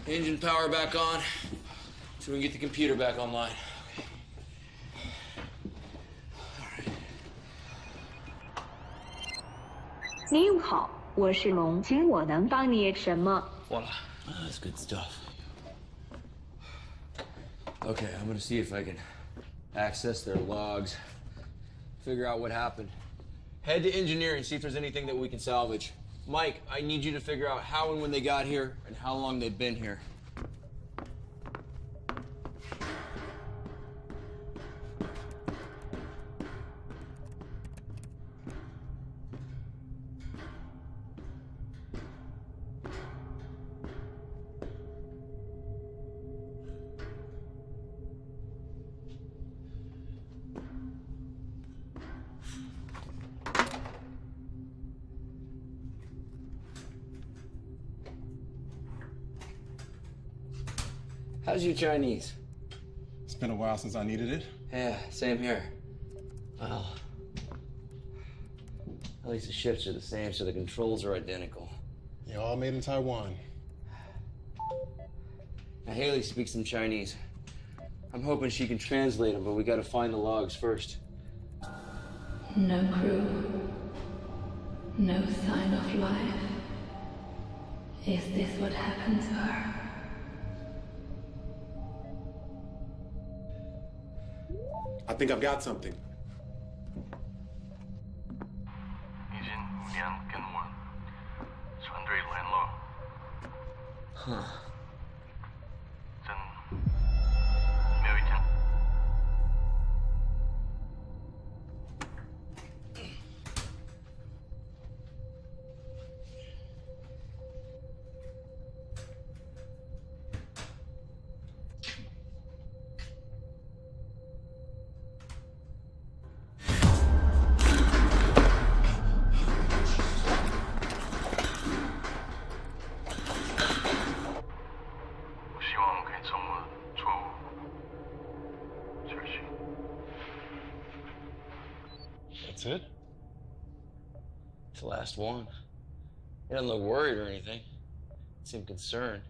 engine power back on so we can get the computer back online. 您好，我是龙，请我能帮你什么？ Voila. That's good stuff. Okay, I'm gonna see if I can access their logs, figure out what happened. Head to engineering, see if there's anything that we can salvage. Mike, I need you to figure out how and when they got here and how long they've been here. How's your Chinese? It's been a while since I needed it. Yeah, same here. Well, at least the ships are the same, so the controls are identical. They're all made in Taiwan. Now, Haley speaks some Chinese. I'm hoping she can translate them, but we gotta find the logs first. No crew. No sign of life. Is this what happened to her? I think I've got something. Huh. That's it? It's the last one. He doesn't look worried or anything. He seemed concerned.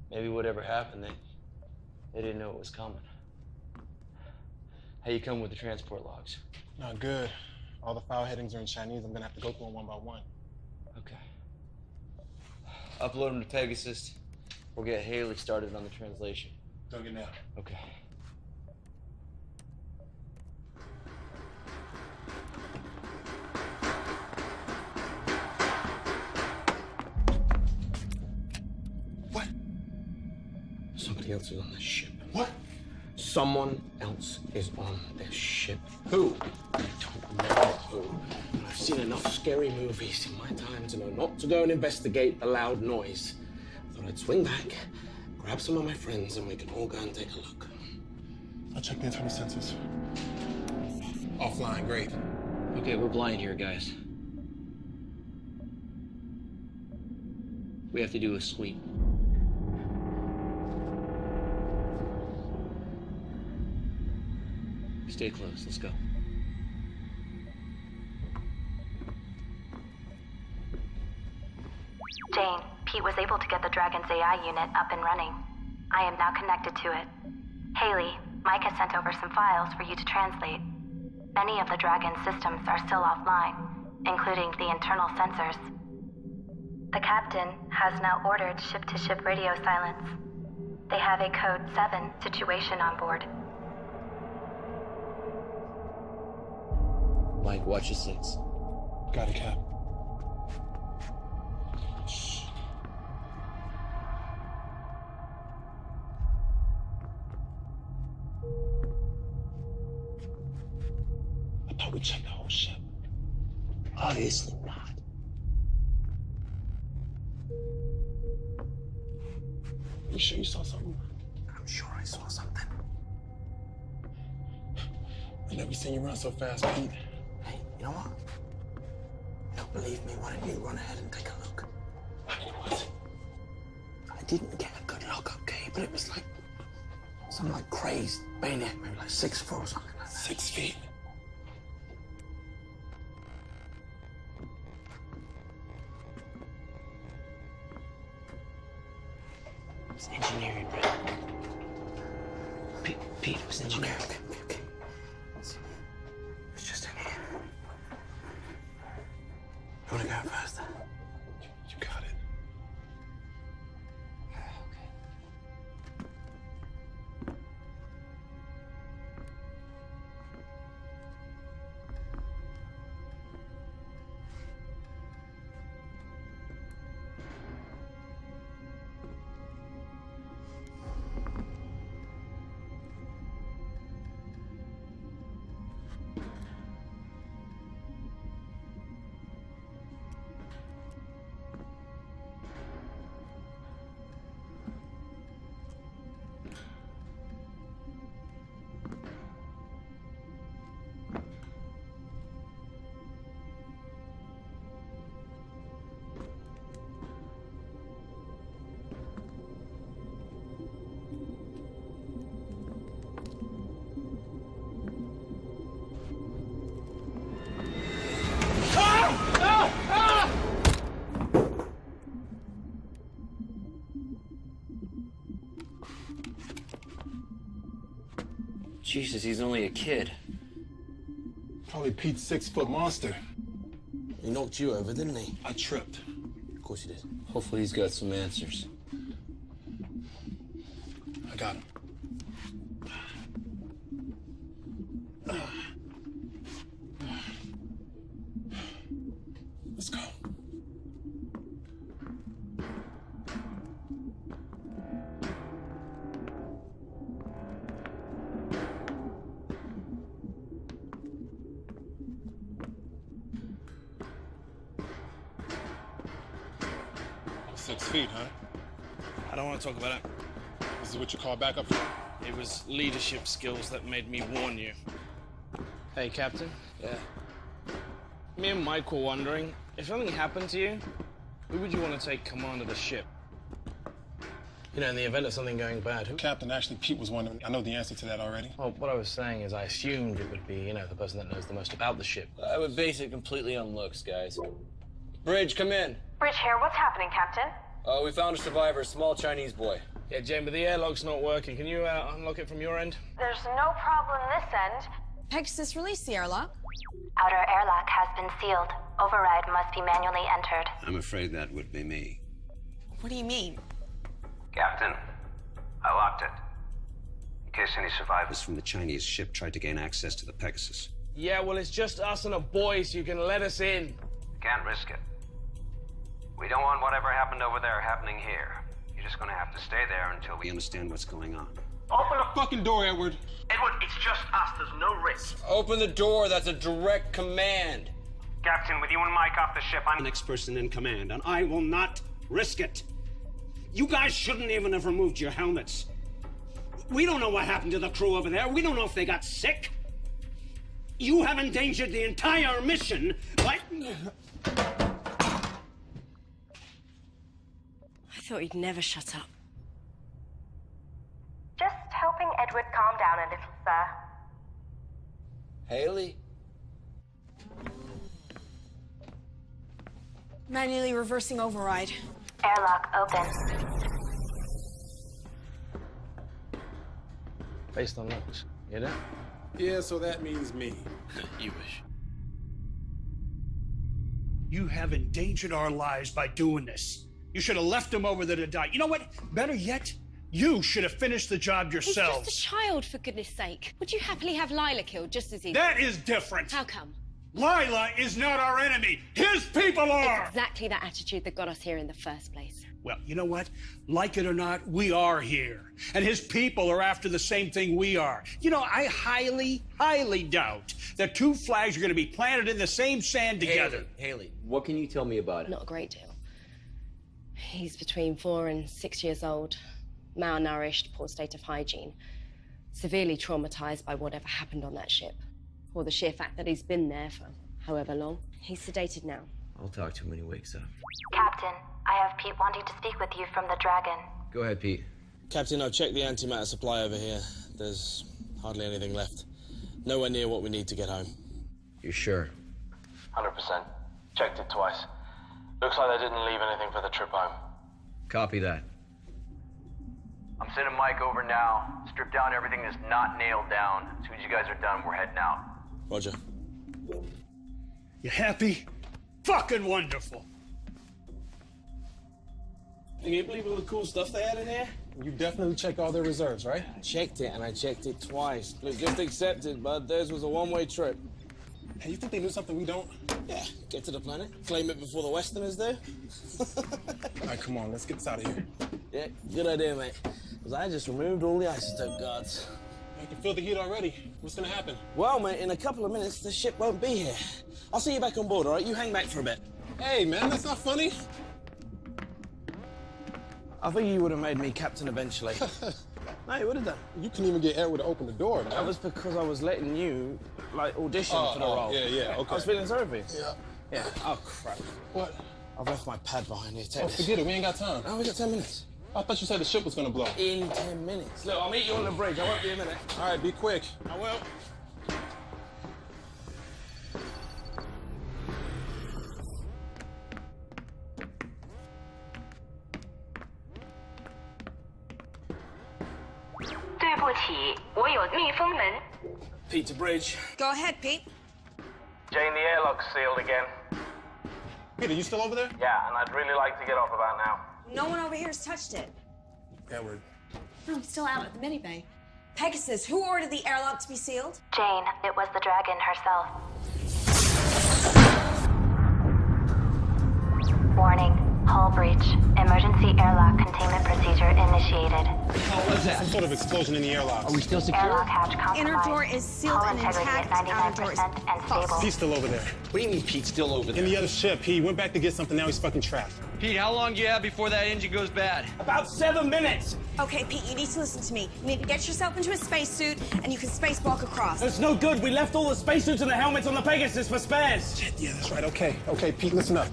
Maybe whatever happened, they didn't know it was coming. How you come with the transport logs? Not good. All the file headings are in Chinese. I'm gonna have to go through them one by one. Okay. Upload them to Pegasus. We'll get Haley started on the translation. Dug it now. Okay. Somebody else is on this ship. What? Someone else is on this ship. Who? I don't know who. And I've seen enough scary movies in my time to know not to go and investigate the loud noise. I thought I'd swing back, grab some of my friends, and we can all go and take a look. I'll check the internal sensors. Offline, great. Okay, we're blind here, guys. We have to do a sweep. Stay close, let's go. Jane, Pete was able to get the Dragon's AI unit up and running. I am now connected to it. Haley, Mike has sent over some files for you to translate. Many of the Dragon's systems are still offline, including the internal sensors. The captain has now ordered ship-to-ship radio silence. They have a Code 7 situation on board. Mike, watch your 6. Got it, Cap. I thought we checked the whole ship. Obviously not. You sure you saw something? I'm sure I saw something. I never seen you run so fast, Pete. Hey, you know what? You don't believe me? Why don't you run ahead and take a look? What? I didn't get a good look, okay? But it was like some like crazed maniac, maybe like 6 foot or something like that. 6 feet. It's engineering, right? Pete, it was engineering. Okay. It's just in here. You wanna go first? You got it. Jesus, he's only a kid. Probably Pete's 6-foot monster. He knocked you over, didn't he? I tripped. Of course he did. Hopefully he's got some answers. I got him. Let's go. Six feet, huh? I don't want to talk about it. This is what you call backup for? It was leadership skills that made me warn you. Hey, Captain. Yeah. Me and Mike were wondering, if something happened to you, who would you want to take command of the ship? You know, in the event of something going bad, who? Captain, actually, Pete was wondering. I know the answer to that already. Well, what I was saying is I assumed it would be, you know, the person that knows the most about the ship. I would base it completely on looks, guys. Bridge, come in. Bridge here. What's happening, Captain? We found a survivor, a small Chinese boy. Yeah, Jane, but the airlock's not working. Can you unlock it from your end? There's no problem this end. Pegasus, release the airlock. Outer airlock has been sealed. Override must be manually entered. I'm afraid that would be me. What do you mean? Captain, I locked it. In case any survivors from the Chinese ship tried to gain access to the Pegasus. Yeah, well, it's just us and a boy, so you can let us in. Can't risk it. We don't want whatever happened over there happening here. You're just gonna have to stay there until we understand what's going on. Open the fucking door, Edward. Edward, it's just us. There's no risk. Open the door. That's a direct command. Captain, with you and Mike off the ship, I'm The next person in command, and I will not risk it. You guys shouldn't even have removed your helmets. We don't know what happened to the crew over there. We don't know if they got sick. You have endangered the entire mission by... I thought he'd never shut up. Just helping Edward calm down a little, sir. Haley? Manually reversing override. Airlock open. Based on looks, you know? Yeah, so that means me. You wish. You have endangered our lives by doing this. You should have left him over there to die. You know what? Better yet, you should have finished the job yourselves. He's just a child, for goodness sake. Would you happily have Lila killed just as easy? That is different. How come? Lila is not our enemy. His people are! It's exactly that attitude that got us here in the first place. Well, you know what? Like it or not, we are here. And his people are after the same thing we are. You know, I highly, highly doubt that two flags are going to be planted in the same sand together. Haley, what can you tell me about it? Not a great deal. He's between 4 and 6 years old, malnourished, poor state of hygiene, severely traumatized by whatever happened on that ship, or the sheer fact that he's been there for however long. He's sedated now. I'll talk to him when he wakes up. Captain, I have Pete wanting to speak with you from the Dragon. Go ahead, Pete. Captain, I've checked the antimatter supply over here. There's hardly anything left. Nowhere near what we need to get home. You're sure? 100%. Checked it twice. Looks like they didn't leave anything for the trip home. Copy that. I'm sending Mike over now. Strip down everything that's not nailed down. As soon as you guys are done, we're heading out. Roger. You happy? Fucking wonderful. Can you believe all the cool stuff they had in here? You definitely checked all their reserves, right? I checked it, and I checked it twice. Look, just accept it, bud. Theirs was a one-way trip. Hey, you think they knew something we don't? Yeah, get to the planet, claim it before the Westerners do. All right, come on, let's get this out of here. Yeah, good idea, mate. Because I just removed all the isotope guards. I can feel the heat already. What's gonna happen? Well, mate, in a couple of minutes, the ship won't be here. I'll see you back on board, all right? You hang back for a bit. Hey, man, that's not funny. I think you would have made me captain eventually. No, you would have done. You couldn't even get Edward to open the door, man. That was because I was letting you, like, audition for the role. Yeah, okay. I was feeling sorry for you. Yeah. Yeah. Oh, crap. What? I've left my pad behind here. Take Oh, this. forget it. We ain't got time. Oh, we got 10 minutes. I thought you said the ship was gonna blow. In 10 minutes. Look, I'll meet you on the bridge. I won't be a minute. All right, be quick. I will. Pete to bridge. Go ahead, Pete. Jane, the airlock's sealed again. Peter, you still over there? Yeah, and I'd really like to get off about now. No one over here has touched it. Edward. No, I'm still out at the medibay. Pegasus, who ordered the airlock to be sealed? Jane, it was the Dragon herself. Warning, hull breach. Emergency airlock containment procedure initiated. What was that? Some sort of explosion in the airlock. Are we still secure? Airlock hatch compromised. Inner door is sealed Hull and integrity intact. at Outer door is 99% and stable. He's still over there. What do you mean Pete's still over there? In the other ship. He went back to get something. Now he's fucking trapped. Pete, how long do you have before that engine goes bad? About 7 minutes. Okay, Pete, you need to listen to me. You need to get yourself into a spacesuit, and you can spacewalk across. It's no good. We left all the spacesuits and the helmets on the Pegasus for spares. Shit, yeah, that's right. Okay, Pete, listen up.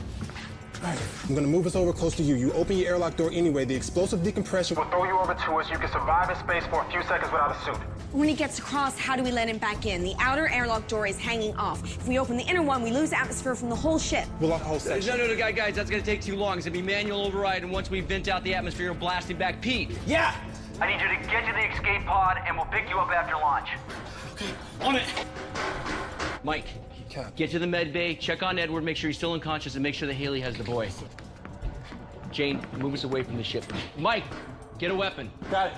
All right, I'm gonna move us over close to you. You open your airlock door anyway. The explosive decompression will throw you over to us. You can survive in space for a few seconds without a suit. When he gets across, how do we let him back in? The outer airlock door is hanging off. If we open the inner one, we lose atmosphere from the whole ship. We'll lock the whole section. No, guys, that's gonna take too long. It's gonna be manual override, and once we vent out the atmosphere, we'll blast him back. Pete! Yeah! I need you to get to the escape pod, and we'll pick you up after launch. Okay, on it! Mike, get to the med bay, check on Edward, make sure he's still unconscious, and make sure that Haley has the boy. Jane, move us away from the ship. Mike, get a weapon. Got it.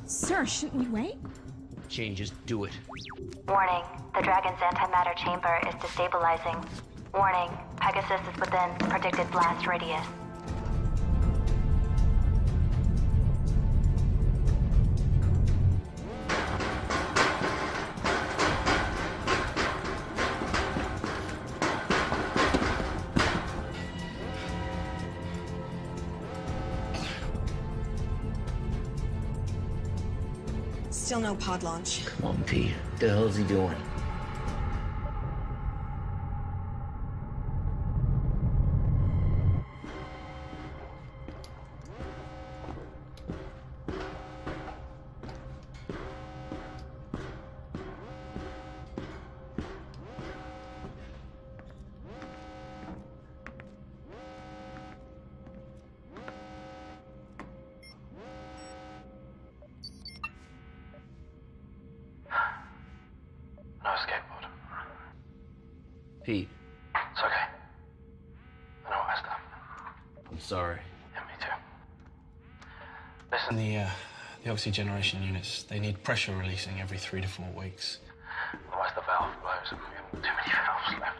Sir, shouldn't we wait? Jane, just do it. Warning, the Dragon's antimatter chamber is destabilizing. Warning, Pegasus is within predicted blast radius. Still no pod launch. Come on, Pete. What the hell is he doing? No skateboard. Pete, It's okay. I know what I done. I'm sorry. Yeah, me too. Listen, the oxygeneration units, they need pressure releasing every 3 to 4 weeks. Otherwise the valve blows and we have too many valves left.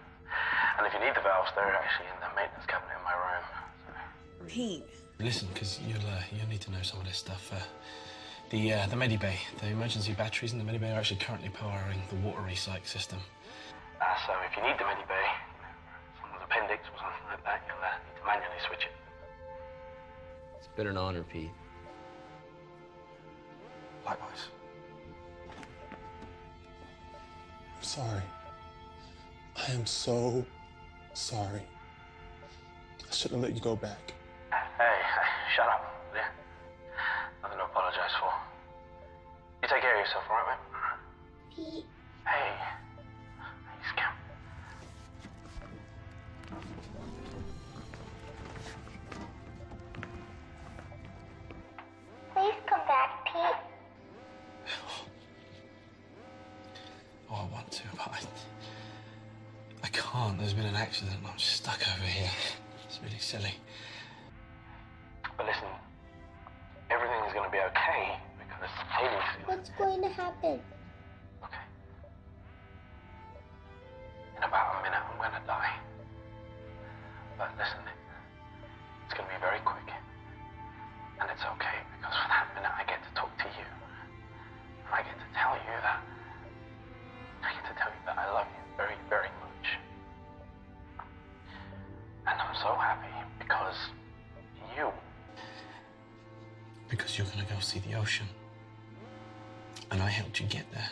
And if you need the valves, they're actually in the maintenance cabinet in my room. Pete. Listen, because you'll need to know some of this stuff. The Medibay, the emergency batteries in the Medibay are actually currently powering the water recycle system. So if you need the Medibay, someone's appendix or something like that, you'll need to manually switch it. It's been an honor, Pete. Likewise. I'm sorry. I am so sorry. I shouldn't have let you go back. Hey, shut up, will you? Nothing to apologize for. You take care of yourself, all right, mate? Pete. Hey. Hey, scamp. Please come back, Pete. Oh, I want to, but I can't. There's been an accident and I'm stuck over here. It's really silly. But listen, everything is going to be okay because Haley's... What's going to happen? In about a minute, I'm going to die. But listen, it's going to be very quick. And it's okay because for that minute, I get to talk to you. And I get to tell you that... I love you very, very much. And I'm so happy because you... Because you're gonna go see the ocean. And I helped you get there.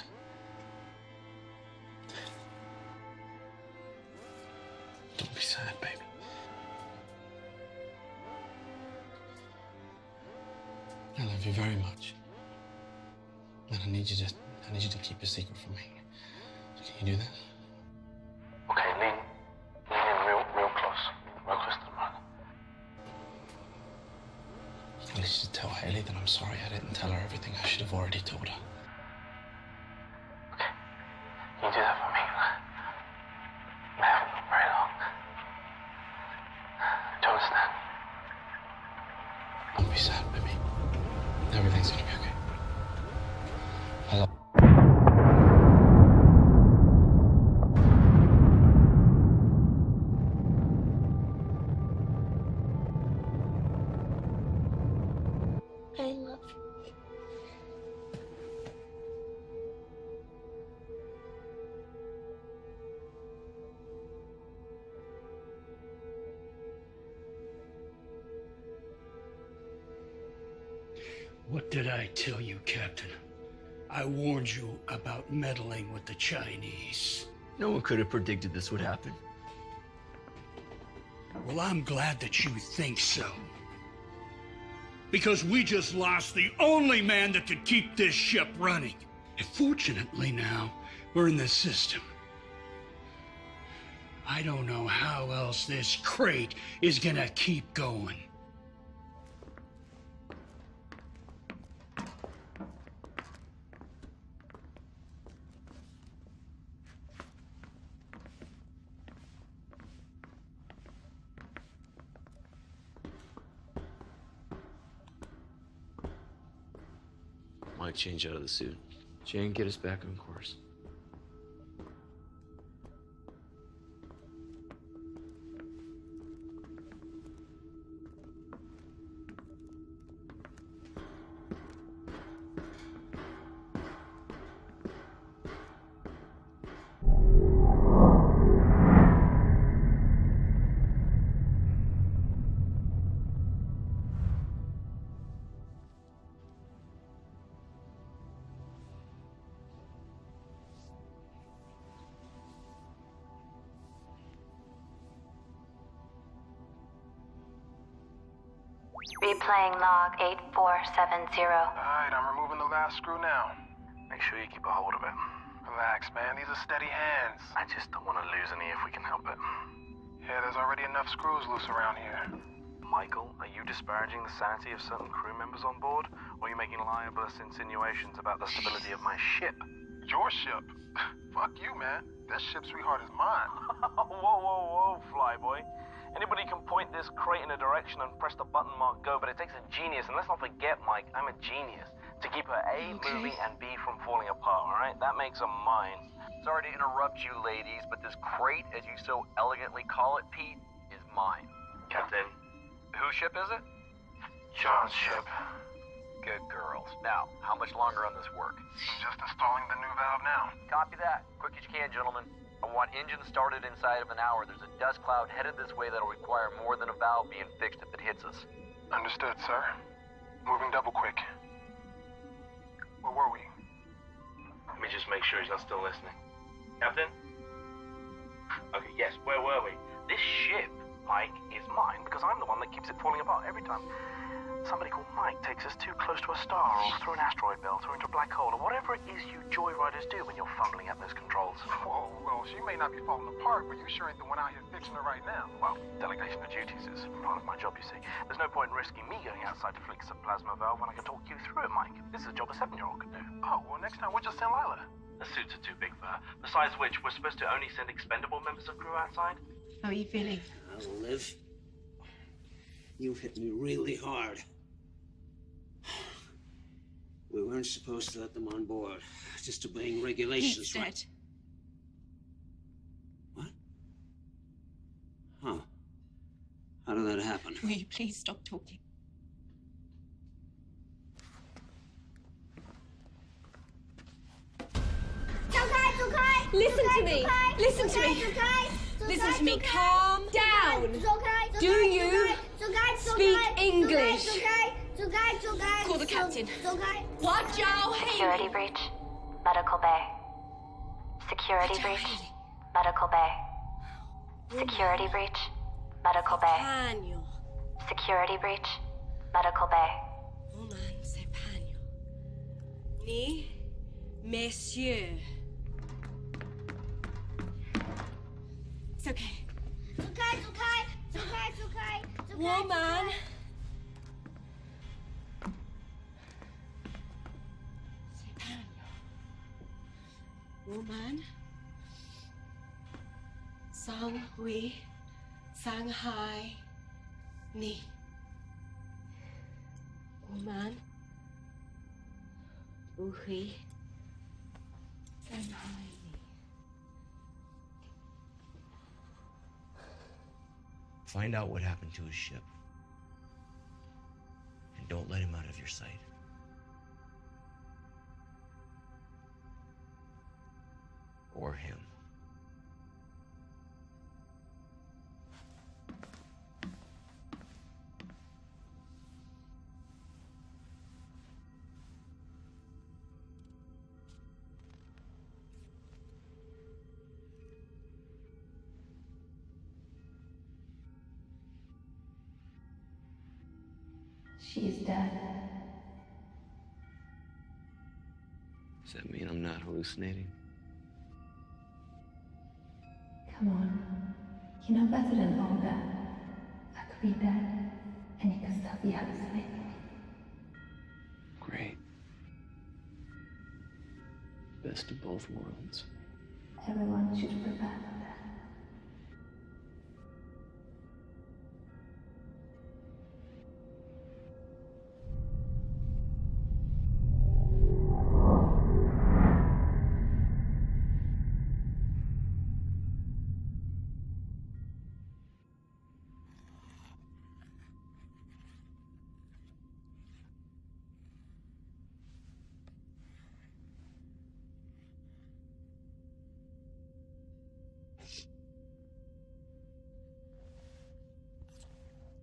Don't be sad, baby. I love you very much. And I need you to keep a secret from me. So can you do that? Okay, lean in real close. Real close to the mic. I need you to tell Haley that I'm sorry I didn't tell her everything I should have already told her. Can you do that for me? I haven't for very long. Do you understand? Don't be sad, baby. Everything's gonna be okay. I love I love you. What did I tell you, Captain? I warned you about meddling with the Chinese. No one could have predicted this would happen. Well, I'm glad that you think so. Because we just lost the only man that could keep this ship running. And fortunately now, we're in the system. I don't know how else this crate is gonna keep going. Mike, change out of the suit. Jane, get us back on course. Replaying log 8470. Alright, I'm removing the last screw now. Make sure you keep a hold of it. Relax, man. These are steady hands. I just don't want to lose any if we can help it. Yeah, there's already enough screws loose around here. Michael, are you disparaging the sanity of certain crew members on board? Or are you making libelous insinuations about the stability of my ship? Your ship? Fuck you, man. That ship, sweetheart, is mine. Whoa, flyboy. Anybody can point this crate in a direction and press the button marked go, but it takes a genius, and let's not forget, Mike, I'm a genius, to keep her A moving and B from falling apart, all right? That makes her mine. Sorry to interrupt you, ladies, but this crate, as you so elegantly call it, Pete, is mine. Captain. Whose ship is it? John's ship. Good girls. Now, how much longer on this work? I'm just installing the new valve now. Copy that. Quick as you can, gentlemen. I want engines started inside of an hour. There's a dust cloud headed this way that'll require more than a valve being fixed if it hits us. Understood, sir. Moving double quick. Where were we? Let me just make sure he's not still listening. Captain? Okay, yes, where were we? This ship, Mike, is mine because I'm the one that keeps it falling apart every time somebody called Mike takes us too close to a star or through an asteroid belt or into a black hole or whatever it is you joyriders do when you're fumbling at those controls. Whoa, well, she may not be falling apart, but you sure ain't the one out here fixing her right now. Well, delegation of duties is part of my job, you see. There's no point in risking me going outside to fix a plasma valve when I can talk you through it, Mike. This is a job a 7-year-old could do. Oh, well, next time we'll just send Lila. The suits are too big for her. Besides which, we're supposed to only send expendable members of crew outside. How are you feeling? Liv, you hit me really hard. We weren't supposed to let them on board. Just obeying regulations, Pete's right? dead. What? Huh. How did that happen? Will you please stop talking? Listen to me. Listen to me. Listen to me. Calm down. Do you speak English? Call the captain. Security breach. Medical bay. Security breach. Medical bay. Security breach. Medical bay. Security breach. Medical bay. Woman, c'est Pagno. Ni, messieurs. It's okay. Woman. Woman. Sang Hui. Shanghai. Ni. Woman. Uhi. Shanghai. Find out what happened to his ship. And don't let him out of your sight. Or him. She's dead. Does that mean I'm not hallucinating? Come on. You know better than all that. I could be dead, and you can still be hallucinating. Great. Best of both worlds. Everyone should prepare for that.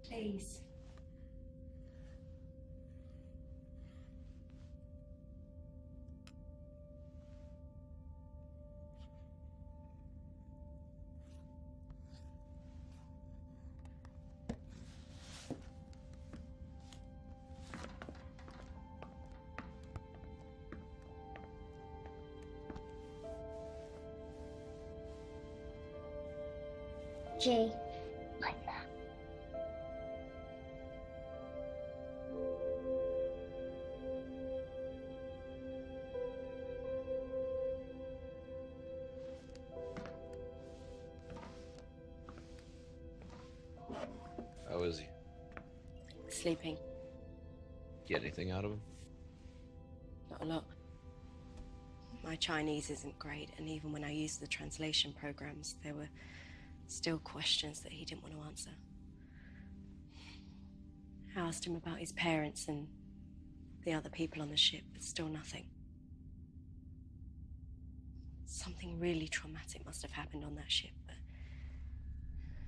Please. G. Like that. How is he? Sleeping. Get anything out of him? Not a lot. My Chinese isn't great, and even when I used the translation programs, there were still questions that he didn't want to answer. I asked him about his parents and the other people on the ship, but still nothing. Something really traumatic must have happened on that ship, but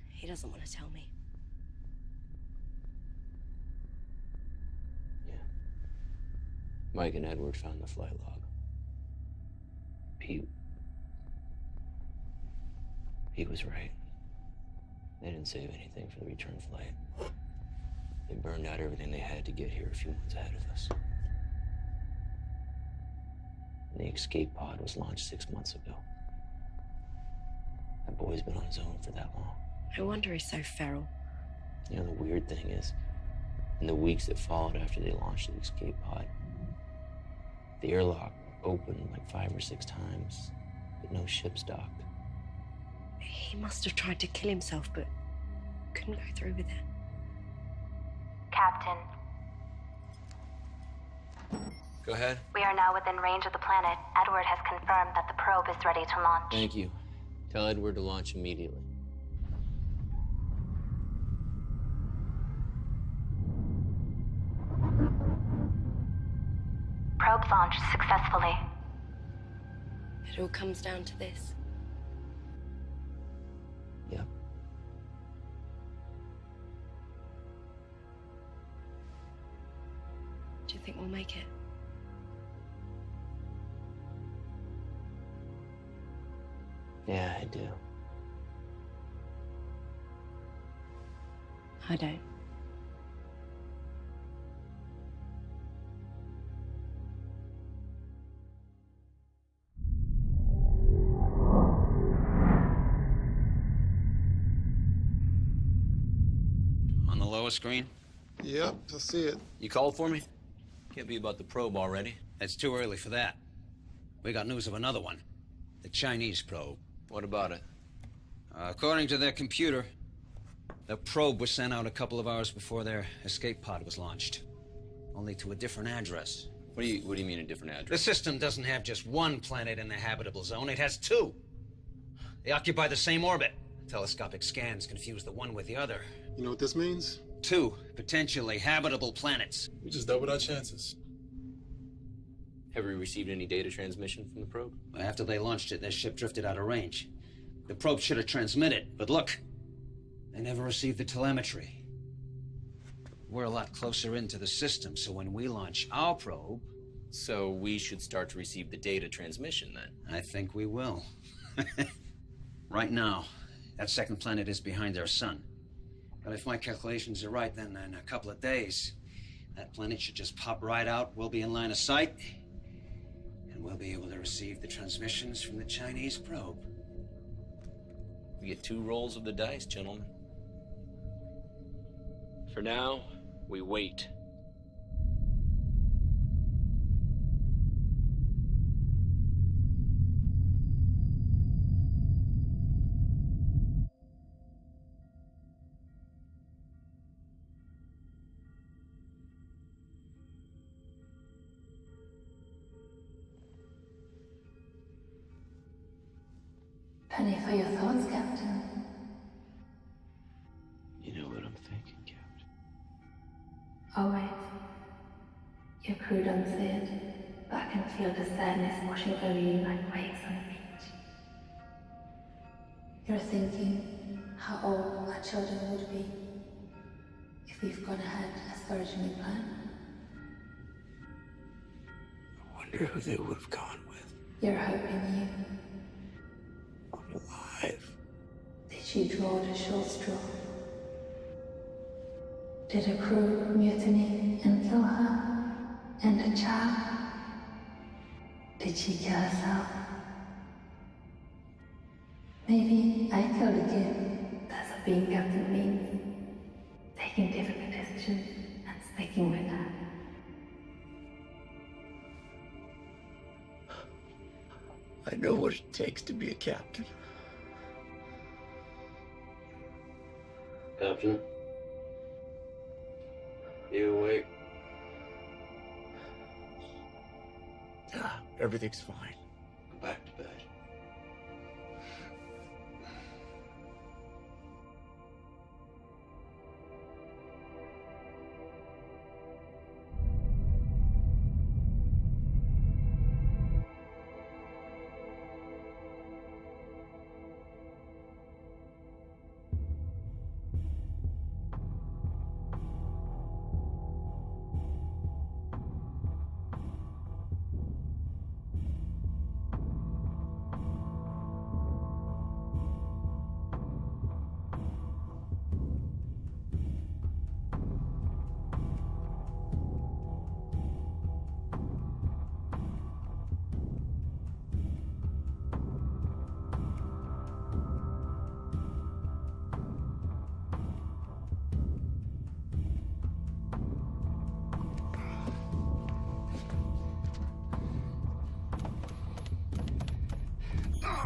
he doesn't want to tell me. Mike and Edward found the flight log. Pete was right. They didn't save anything for the return flight. They burned out everything they had to get here a few months ahead of us. And the escape pod was launched 6 months ago. That boy's been on his own for that long. No wonder he's so feral. You know, the weird thing is, in the weeks that followed after they launched the escape pod, the airlock opened like 5 or 6 times, but no ships docked. He must have tried to kill himself, but couldn't go through with it. Captain, Go ahead. we are now within range of the planet. Edward has confirmed that the probe is ready to launch. Thank you. Tell Edward to launch immediately. Probe launched successfully. It all comes down to this. Yep. Do you think we'll make it? Yeah, I do. I don't. On the lower screen? Yep, I see it. You called for me? Can't be about the probe already. It's too early for that. We got news of another one. The Chinese probe. What about it? According to their computer, the probe was sent out a couple of hours before their escape pod was launched. Only to a different address. What do you mean a different address? The system doesn't have just one planet in the habitable zone, it has 2. They occupy the same orbit. Telescopic scans confuse the one with the other. You know what this means? 2 potentially habitable planets. We just doubled our chances. Have we received any data transmission from the probe? After they launched it, their ship drifted out of range. The probe should have transmitted, but look, they never received the telemetry. We're a lot closer into the system, so when we launch our probe... So we should start to receive the data transmission, then? I think we will. Right now, that second planet is behind their sun. But if my calculations are right, then in a couple of days, that planet should just pop right out, we'll be in line of sight, and we'll be able to receive the transmissions from the Chinese probe. We get 2 rolls of the dice, gentlemen. For now, we wait. Penny for your thoughts, Captain. You know what I'm thinking, Captain. Always. Your crew done said, but I can feel the sadness washing over you like waves on a beach. You're thinking how old our children would be if we've gone ahead as originally planned. I wonder who they would have gone with. You're hoping Alive. Did you draw the short straw? Did the crew mutiny and kill her? And the child? Did she kill herself? Maybe I killed a kid. That's a what being captain means. Taking difficult decisions and sticking with them. I know what it takes to be a captain. Captain? You awake? Everything's fine. Go back to bed.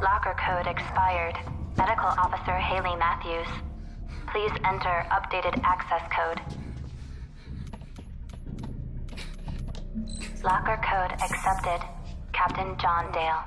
Locker code expired. Medical Officer Haley Matthews. Please enter updated access code. Locker code accepted. Captain John Dale.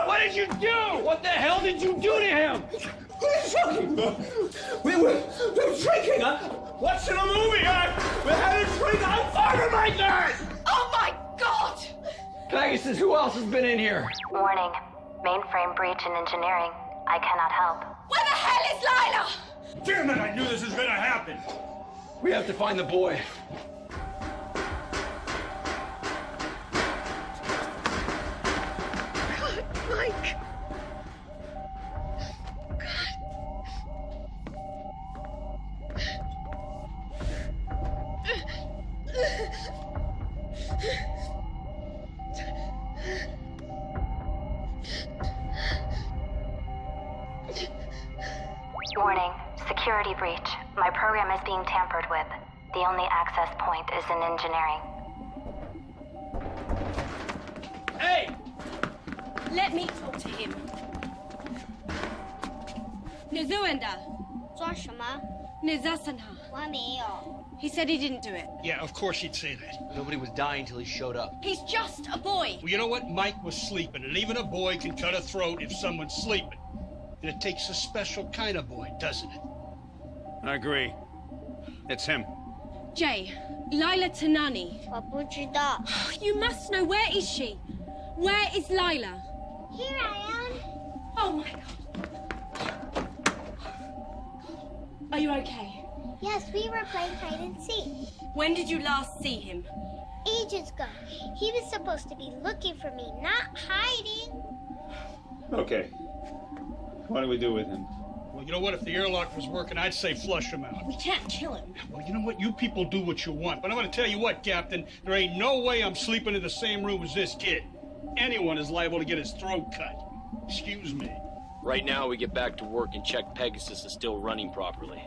What did you do? What the hell did you do to him? What are you talking about? We were drinking, huh? Watching a movie, huh? We had a drink. I'm fighting my guys. Oh my God! Pegasus, who else has been in here? Warning. Mainframe breach in engineering. I cannot help. Where the hell is Lila? Damn it, I knew this was gonna happen. We have to find the boy. Mike. God. Warning, security breach. My program is being tampered with. The only access point is in engineering. Hey! Let me talk to him. Nizuenda. 装什么？ Nizasana. 我还没有。 He said he didn't do it. Yeah, of course he'd say that. Nobody was dying till he showed up. He's just a boy. Well, you know what? Mike was sleeping, and even a boy can cut a throat if someone's sleeping. And it takes a special kind of boy, doesn't it? I agree. It's him. Jay, Lila Tanani. 我不知道。 You must know. Where is she? Where is Lila? Here I am. Oh my god. Are you okay? Yes, we were playing hide and seek. When did you last see him? Ages ago. He was supposed to be looking for me, not hiding. Okay. What do we do with him? Well, you know what? If the airlock was working, I'd say flush him out. We can't kill him. Well, you know what? You people do what you want. But I'm going to tell you what, Captain. There ain't no way I'm sleeping in the same room as this kid. Anyone is liable to get his throat cut. Excuse me. Right now, we get back to work and check Pegasus is still running properly.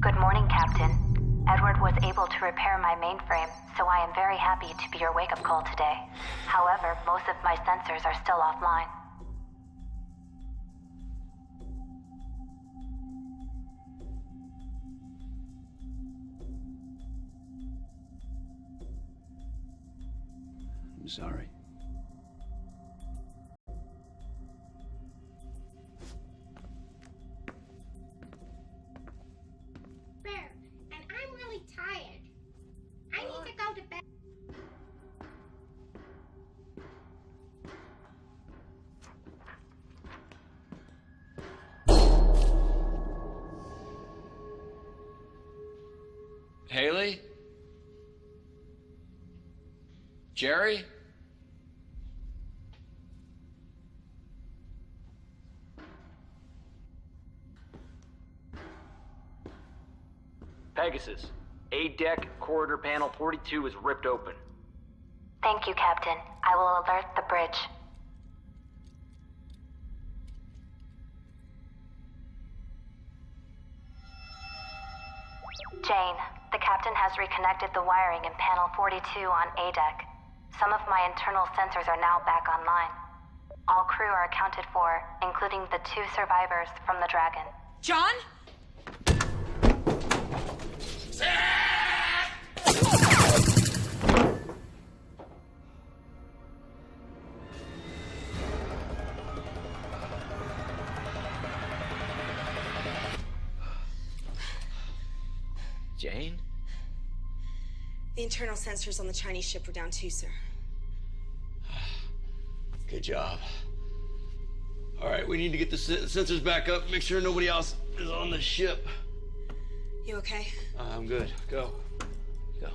Good morning, Captain. Edward was able to repair my mainframe, so I am very happy to be your wake-up call today. However, most of my sensors are still offline. I'm sorry. Bear, and I'm really tired. I need to go to bed. Haley? Jerry? Pegasus, A-deck corridor panel 42 is ripped open. Thank you, Captain. I will alert the bridge. Jane, the captain has reconnected the wiring in panel 42 on A-deck. Some of my internal sensors are now back online. All crew are accounted for, including the 2 survivors from the Dragon. John? Jane? The internal sensors on the Chinese ship were down too, sir. Good job. All right, we need to get the sensors back up, make sure nobody else is on the ship. You okay? I'm good. Go. Go.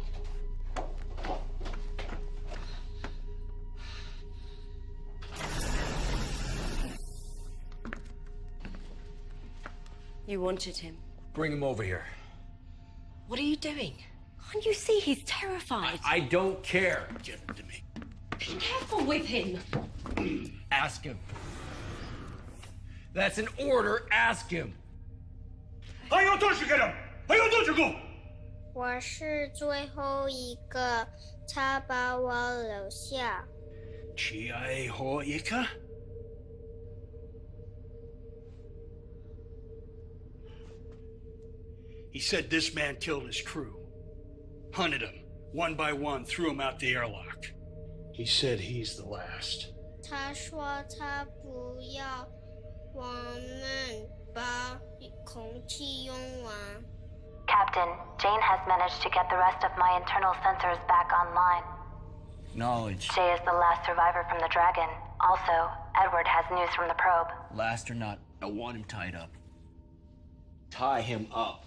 You wanted him. Bring him over here. What are you doing? Can't you see he's terrified? I don't care. Give him to me. Be careful with him. Ask him. That's an order. Ask him. 还有多少个人？还有多少个？我是最后一个，他把我留下。最后一个？ He said this man killed his crew. Hunted them, one by one, threw them out the airlock. He said he's the last. 他说他不要我们把空气用完。 Captain, Jane has managed to get the rest of my internal sensors back online. Knowledge. Jay is the last survivor from the Dragon. Also, Edward has news from the probe. Last or not, I want him tied up. Tie him up.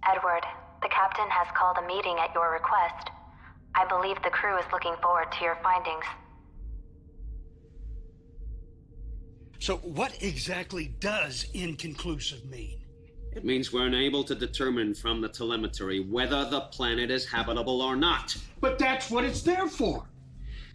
Edward, the captain has called a meeting at your request. I believe the crew is looking forward to your findings. So what exactly does inconclusive mean? It means we're unable to determine from the telemetry whether the planet is habitable or not. But that's what it's there for.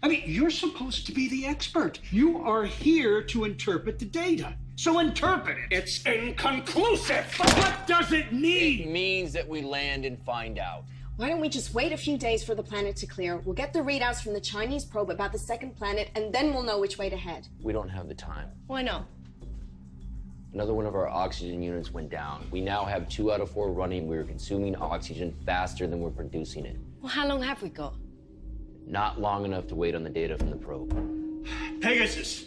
I mean, you're supposed to be the expert. You are here to interpret the data. So interpret it. It's inconclusive. But what does it mean? It means that we land and find out. Why don't we just wait a few days for the planet to clear? We'll get the readouts from the Chinese probe about the second planet, and then we'll know which way to head. We don't have the time. Why not? Another one of our oxygen units went down. We now have 2 out of 4 running. We're consuming oxygen faster than we're producing it. Well, how long have we got? Not long enough to wait on the data from the probe. Pegasus.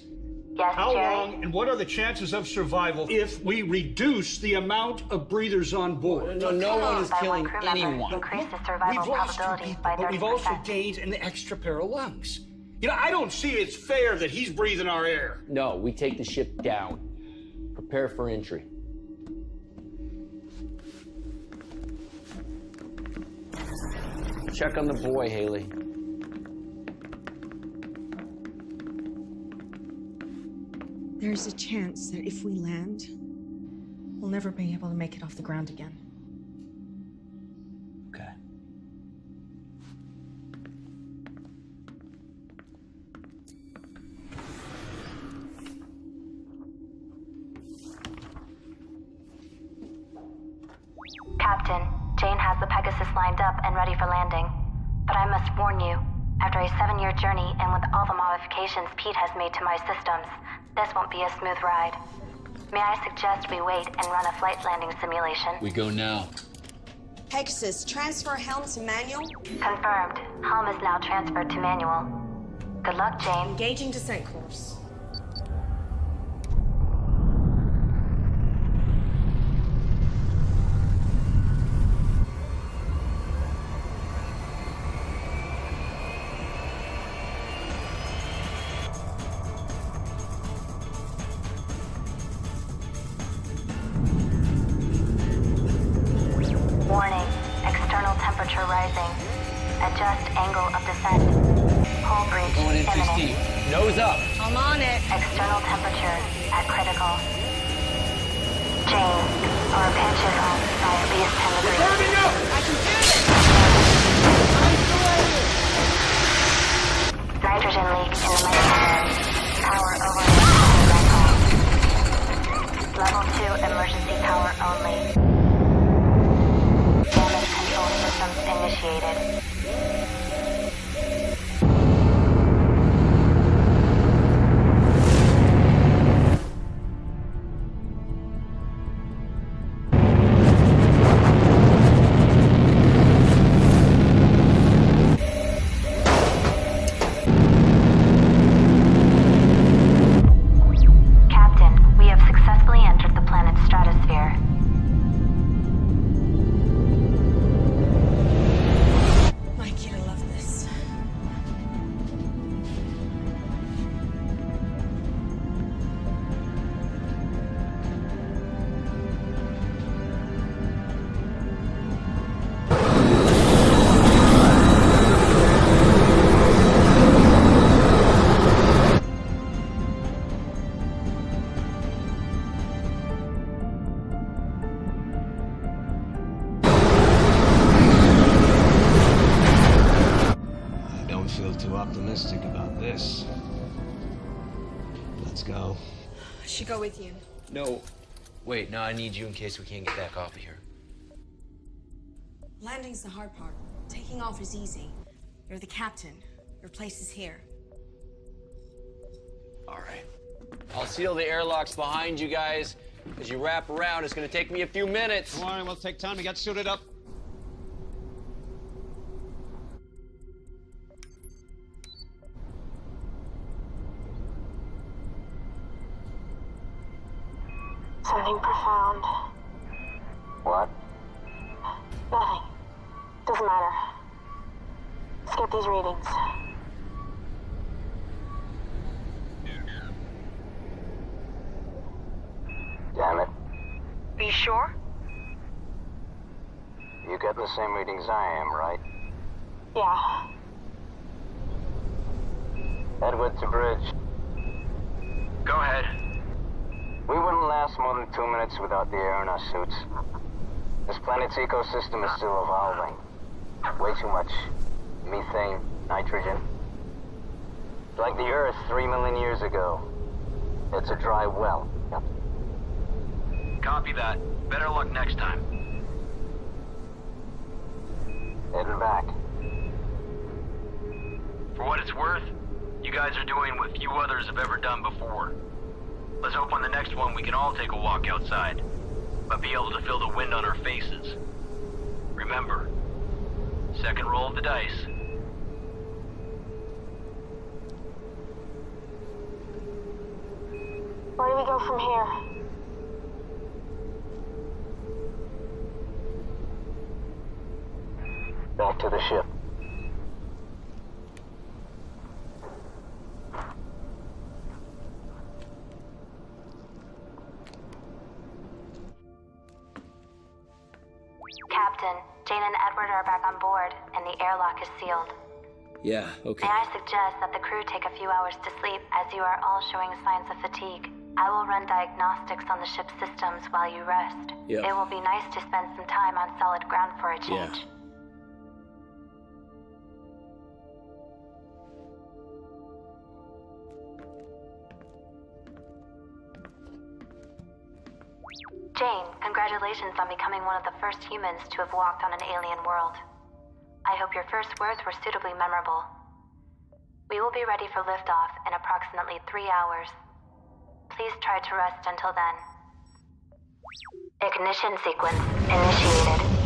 Yes, How Jerry? long and what are the chances of survival if we reduce the amount of breathers on board? No one is killing crew member anyone. increase the survival We've lost 2 probability people, by but 30%. we've also gained an extra pair of lungs. You know, I don't see it's fair that he's breathing our air. No, we take the ship down. Prepare for entry. Check on the boy, Haley. There's a chance that if we land, we'll never be able to make it off the ground again. Okay. Captain, Jane has the Pegasus lined up and ready for landing. But I must warn you, after a 7-year journey and with all the modifications Pete has made to my systems, this won't be a smooth ride. May I suggest we wait and run a flight landing simulation? We go now. Pegasus, transfer helm to manual. Confirmed. Helm is now transferred to manual. Good luck, Jane. Engaging descent course. Warning. External temperature rising. Adjust angle of descent. Hull breach Going in too imminent. steep. Nose up. I'm on it. External temperature at critical. Jane, our pinch is on by at least 10 degrees. Burning up! I can do this! Nitrogen leak in the microphone. Power over. Level 2 emergency power only. Damage control systems initiated. Captain, we have successfully entered the planet's stratosphere. Mike, you'll love this. I don't feel too optimistic about this. Let's go. I should go with you. No. Wait, no, I need you in case we can't get back off of here. Landing's the hard part. Taking off is easy. You're the captain. Your place is here. All right. I'll seal the airlocks behind you guys. As you wrap around, it's gonna take me a few minutes. Don't worry, we'll take time to get suited up. Something profound. What? Nothing. Doesn't matter. Skip these readings. Damn it. Are you sure? getting the same readings I am, right? Yeah. Edward to bridge. Go ahead. We wouldn't last more than 2 minutes without the air in our suits. This planet's ecosystem is still evolving. Way too much methane, nitrogen. Like the Earth 3 million years ago. It's a dry well. Yep. Copy that. Better luck next time. Heading back. For what it's worth, you guys are doing what few others have ever done before. Let's hope on the next one we can all take a walk outside, but be able to feel the wind on our faces. Remember, second roll of the dice. Where do we go from here? Back to the ship. Captain, Jane and Edward are back on board, and the airlock is sealed. Yeah, okay. May I suggest that the crew take a few hours to sleep, as you are all showing signs of fatigue. I will run diagnostics on the ship's systems while you rest. Yep. It will be nice to spend some time on solid ground for a change. Jane, congratulations on becoming one of the first humans to have walked on an alien world. I hope your first words were suitably memorable. We will be ready for liftoff in approximately 3 hours. Please try to rest until then. Ignition sequence initiated.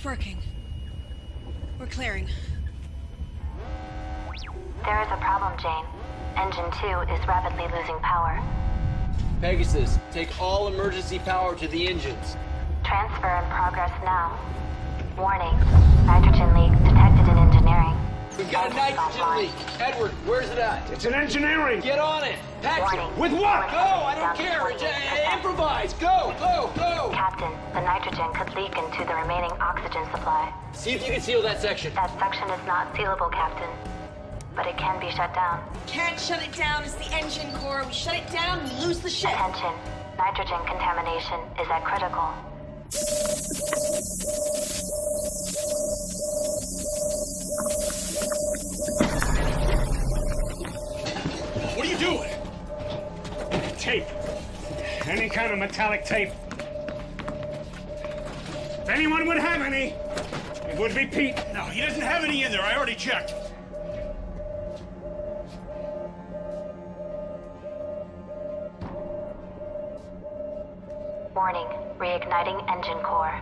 Working. We're clearing. There is a problem, Jane. Engine 2 is rapidly losing power. Pegasus, take all emergency power to the engines. Transfer in progress now. Warning, nitrogen leak detected in engineering. We've got a nitrogen leak. Edward, where's it at? It's in engineering. Get on it. Patch it. With what? Go, I don't care. Improvise. Go, go, go. Captain, the nitrogen could leak into the remaining oxygen supply. See if you can seal that section. That section is not sealable, Captain. But it can be shut down. Can't shut it down. It's the engine core. We shut it down, we lose the ship. Attention. Nitrogen contamination is at critical. What are you doing? Tape. Any kind of metallic tape. If anyone would have any, it would be Pete. No, he doesn't have any in there. I already checked. Warning, reigniting engine core.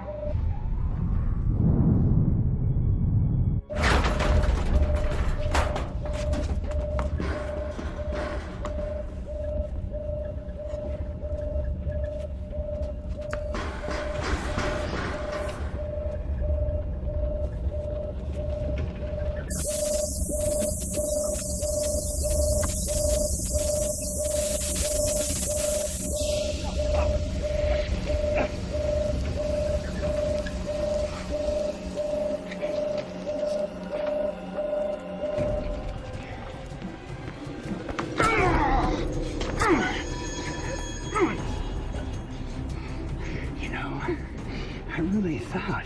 I really thought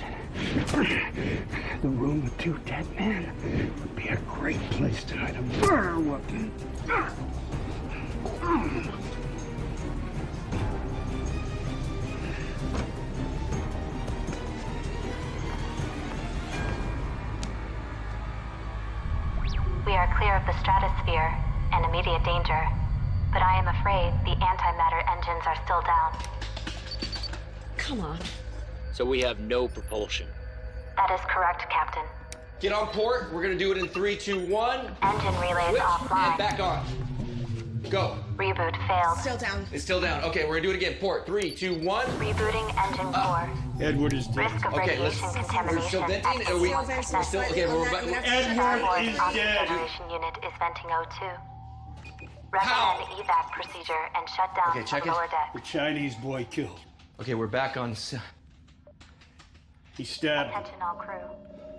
the room with 2 dead men would be a great place to hide a murder weapon. We are clear of the stratosphere and immediate danger, but I am afraid the antimatter engines are still down. Come on. So we have no propulsion. That is correct, Captain. Get on port. We're gonna do it in 3, 2, 1. Engine relays Switch, offline. and back on. Go. Reboot failed. Still down. It's still down. Okay, we're gonna do it again. Port. 3, 2, 1. Rebooting engine core. Edward is dead. Risk of Okay, radiation we're contamination still venting. at Are we? 81%. We're still okay. We're back. Edward is dead. Oxygenation unit is venting O2. Recommend evac procedure and shut down Okay, check the it. lower deck. The Chinese boy killed. Okay, we're back on. He stabbed. Attention all crew.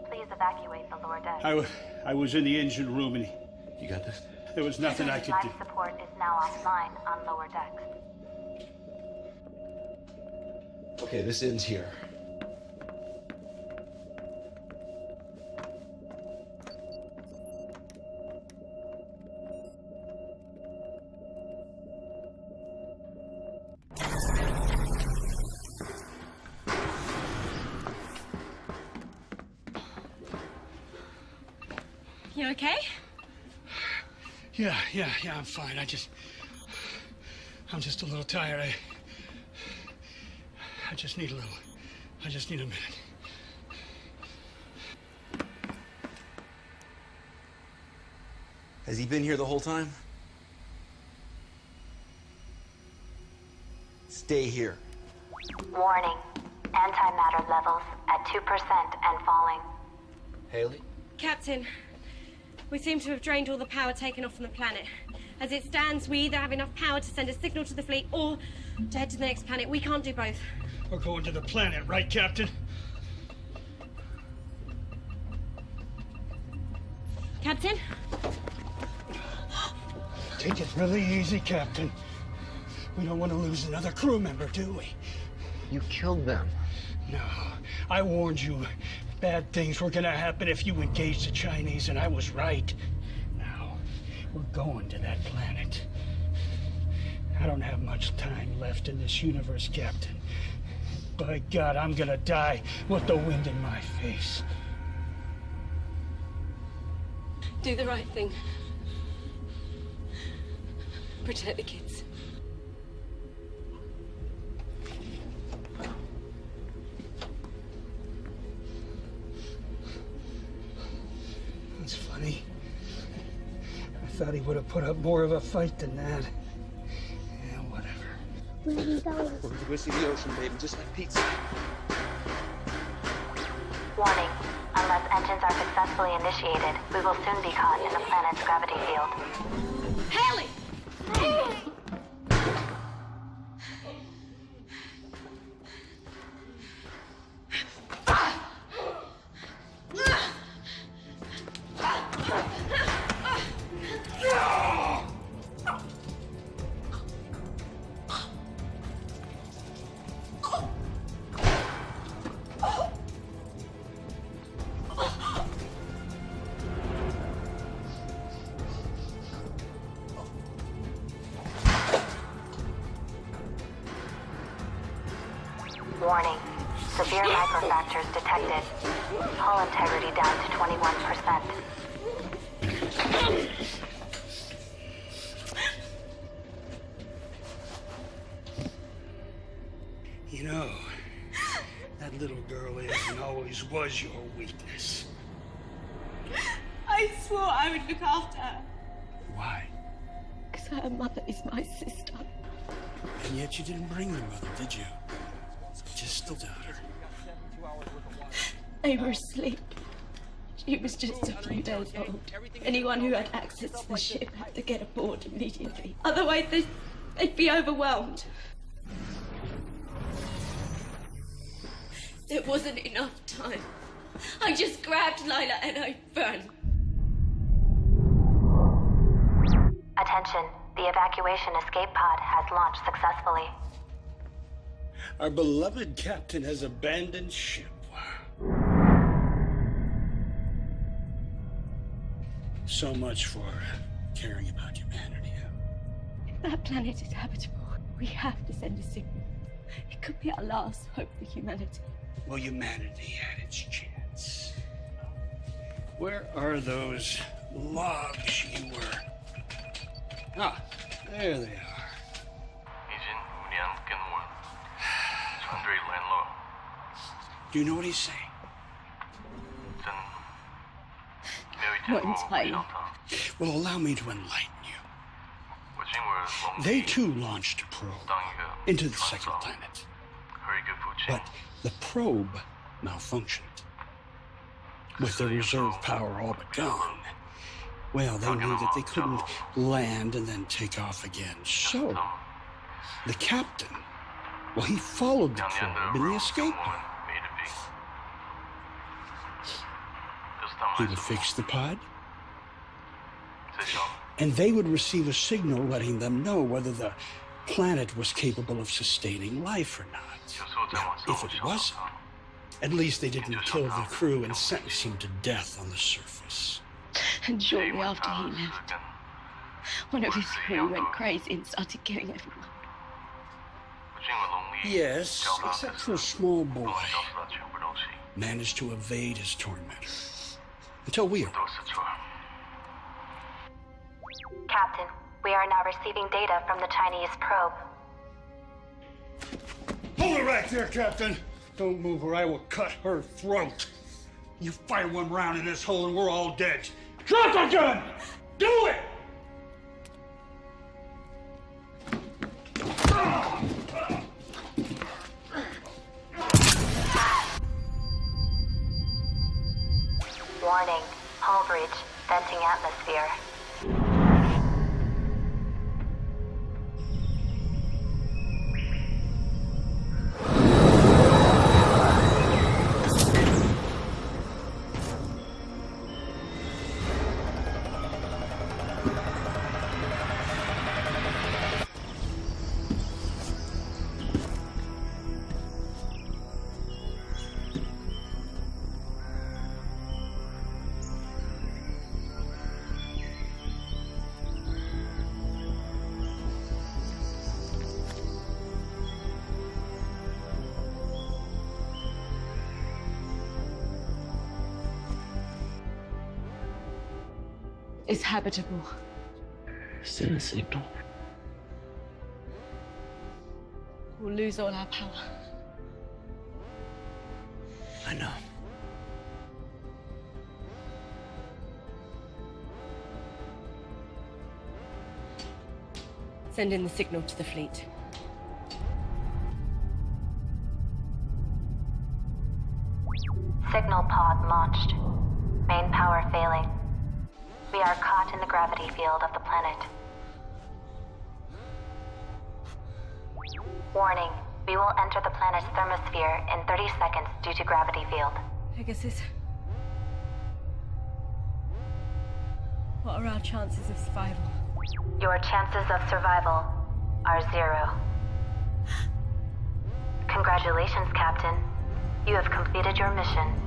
Please evacuate the lower deck. I was in the engine room and You got this? there was nothing I could do. Life support is now offline on lower decks. Okay, this ends here. You okay? Yeah, I'm fine. I'm just a little tired. I just need a minute. Has he been here the whole time? Stay here. Warning. Antimatter levels at 2% and falling. Haley? Captain, we seem to have drained all the power taken off from the planet. As it stands, we either have enough power to send a signal to the fleet or to head to the next planet. We can't do both. We're going to the planet, right, Captain? Captain? Take it really easy, Captain. We don't want to lose another crew member, do we? You killed them. No, I warned you. Bad things were gonna happen if you engaged the Chinese, and I was right. Now, we're going to that planet. I don't have much time left in this universe, Captain. By God, I'm gonna die with the wind in my face. Do the right thing. Protect the kids. That's funny. I thought he would have put up more of a fight than that. Yeah, whatever. Where are we going? We're going to go see the ocean, baby, just like Pete said. Warning. Unless engines are successfully initiated, we will soon be caught in the planet's gravity field. Haley! Warning. Severe microfractures detected. Hull integrity down to 21%. You know, that little girl is and always was your weakness. I swore I would look after her. Why? Because her mother is my sister. And yet you didn't bring your mother, did you? Just the daughter. They were asleep. She was just a few days old. Anyone who had access to the ship had to get aboard immediately. Otherwise, they'd be overwhelmed. There wasn't enough time. I just grabbed Lila and I ran. Attention. The evacuation escape pod has launched successfully. Our beloved captain has abandoned ship. So much for caring about humanity. If that planet is habitable, we have to send a signal. It could be our last hope for humanity. Well, humanity had its chance. Where are those logs you were? Ah, there they are. Do you know what he's saying? Not entirely. Well, allow me to enlighten you. They too launched a probe into the second planet. But the probe malfunctioned. With their reserve power all but gone, well, they knew that they couldn't land and then take off again. So, the captain, well, he followed the probe in the escape pod. He would fix the pod, and they would receive a signal letting them know whether the planet was capable of sustaining life or not. Now, if it wasn't, at least they didn't kill the crew and sentence them to death on the surface. And shortly after he left, one of his crew went crazy and started killing everyone. Yes, except for a small boy. Managed to evade his tormentor. Until we arrived. Captain, we are now receiving data from the Chinese probe. Hold it right there, Captain. Don't move or I will cut her throat. You fire one round in this hole and we're all dead. Drop the gun! Do it! Warning, hull breach, venting atmosphere. It's habitable. Send a signal. We'll lose all our power. I know. Send in the signal to the fleet. Signal pod launched. Main power failing. We are caught in the gravity field of the planet. Warning, we will enter the planet's thermosphere in 30 seconds due to gravity field. Pegasus. What are our chances of survival? Your chances of survival are 0. Congratulations, Captain. You have completed your mission.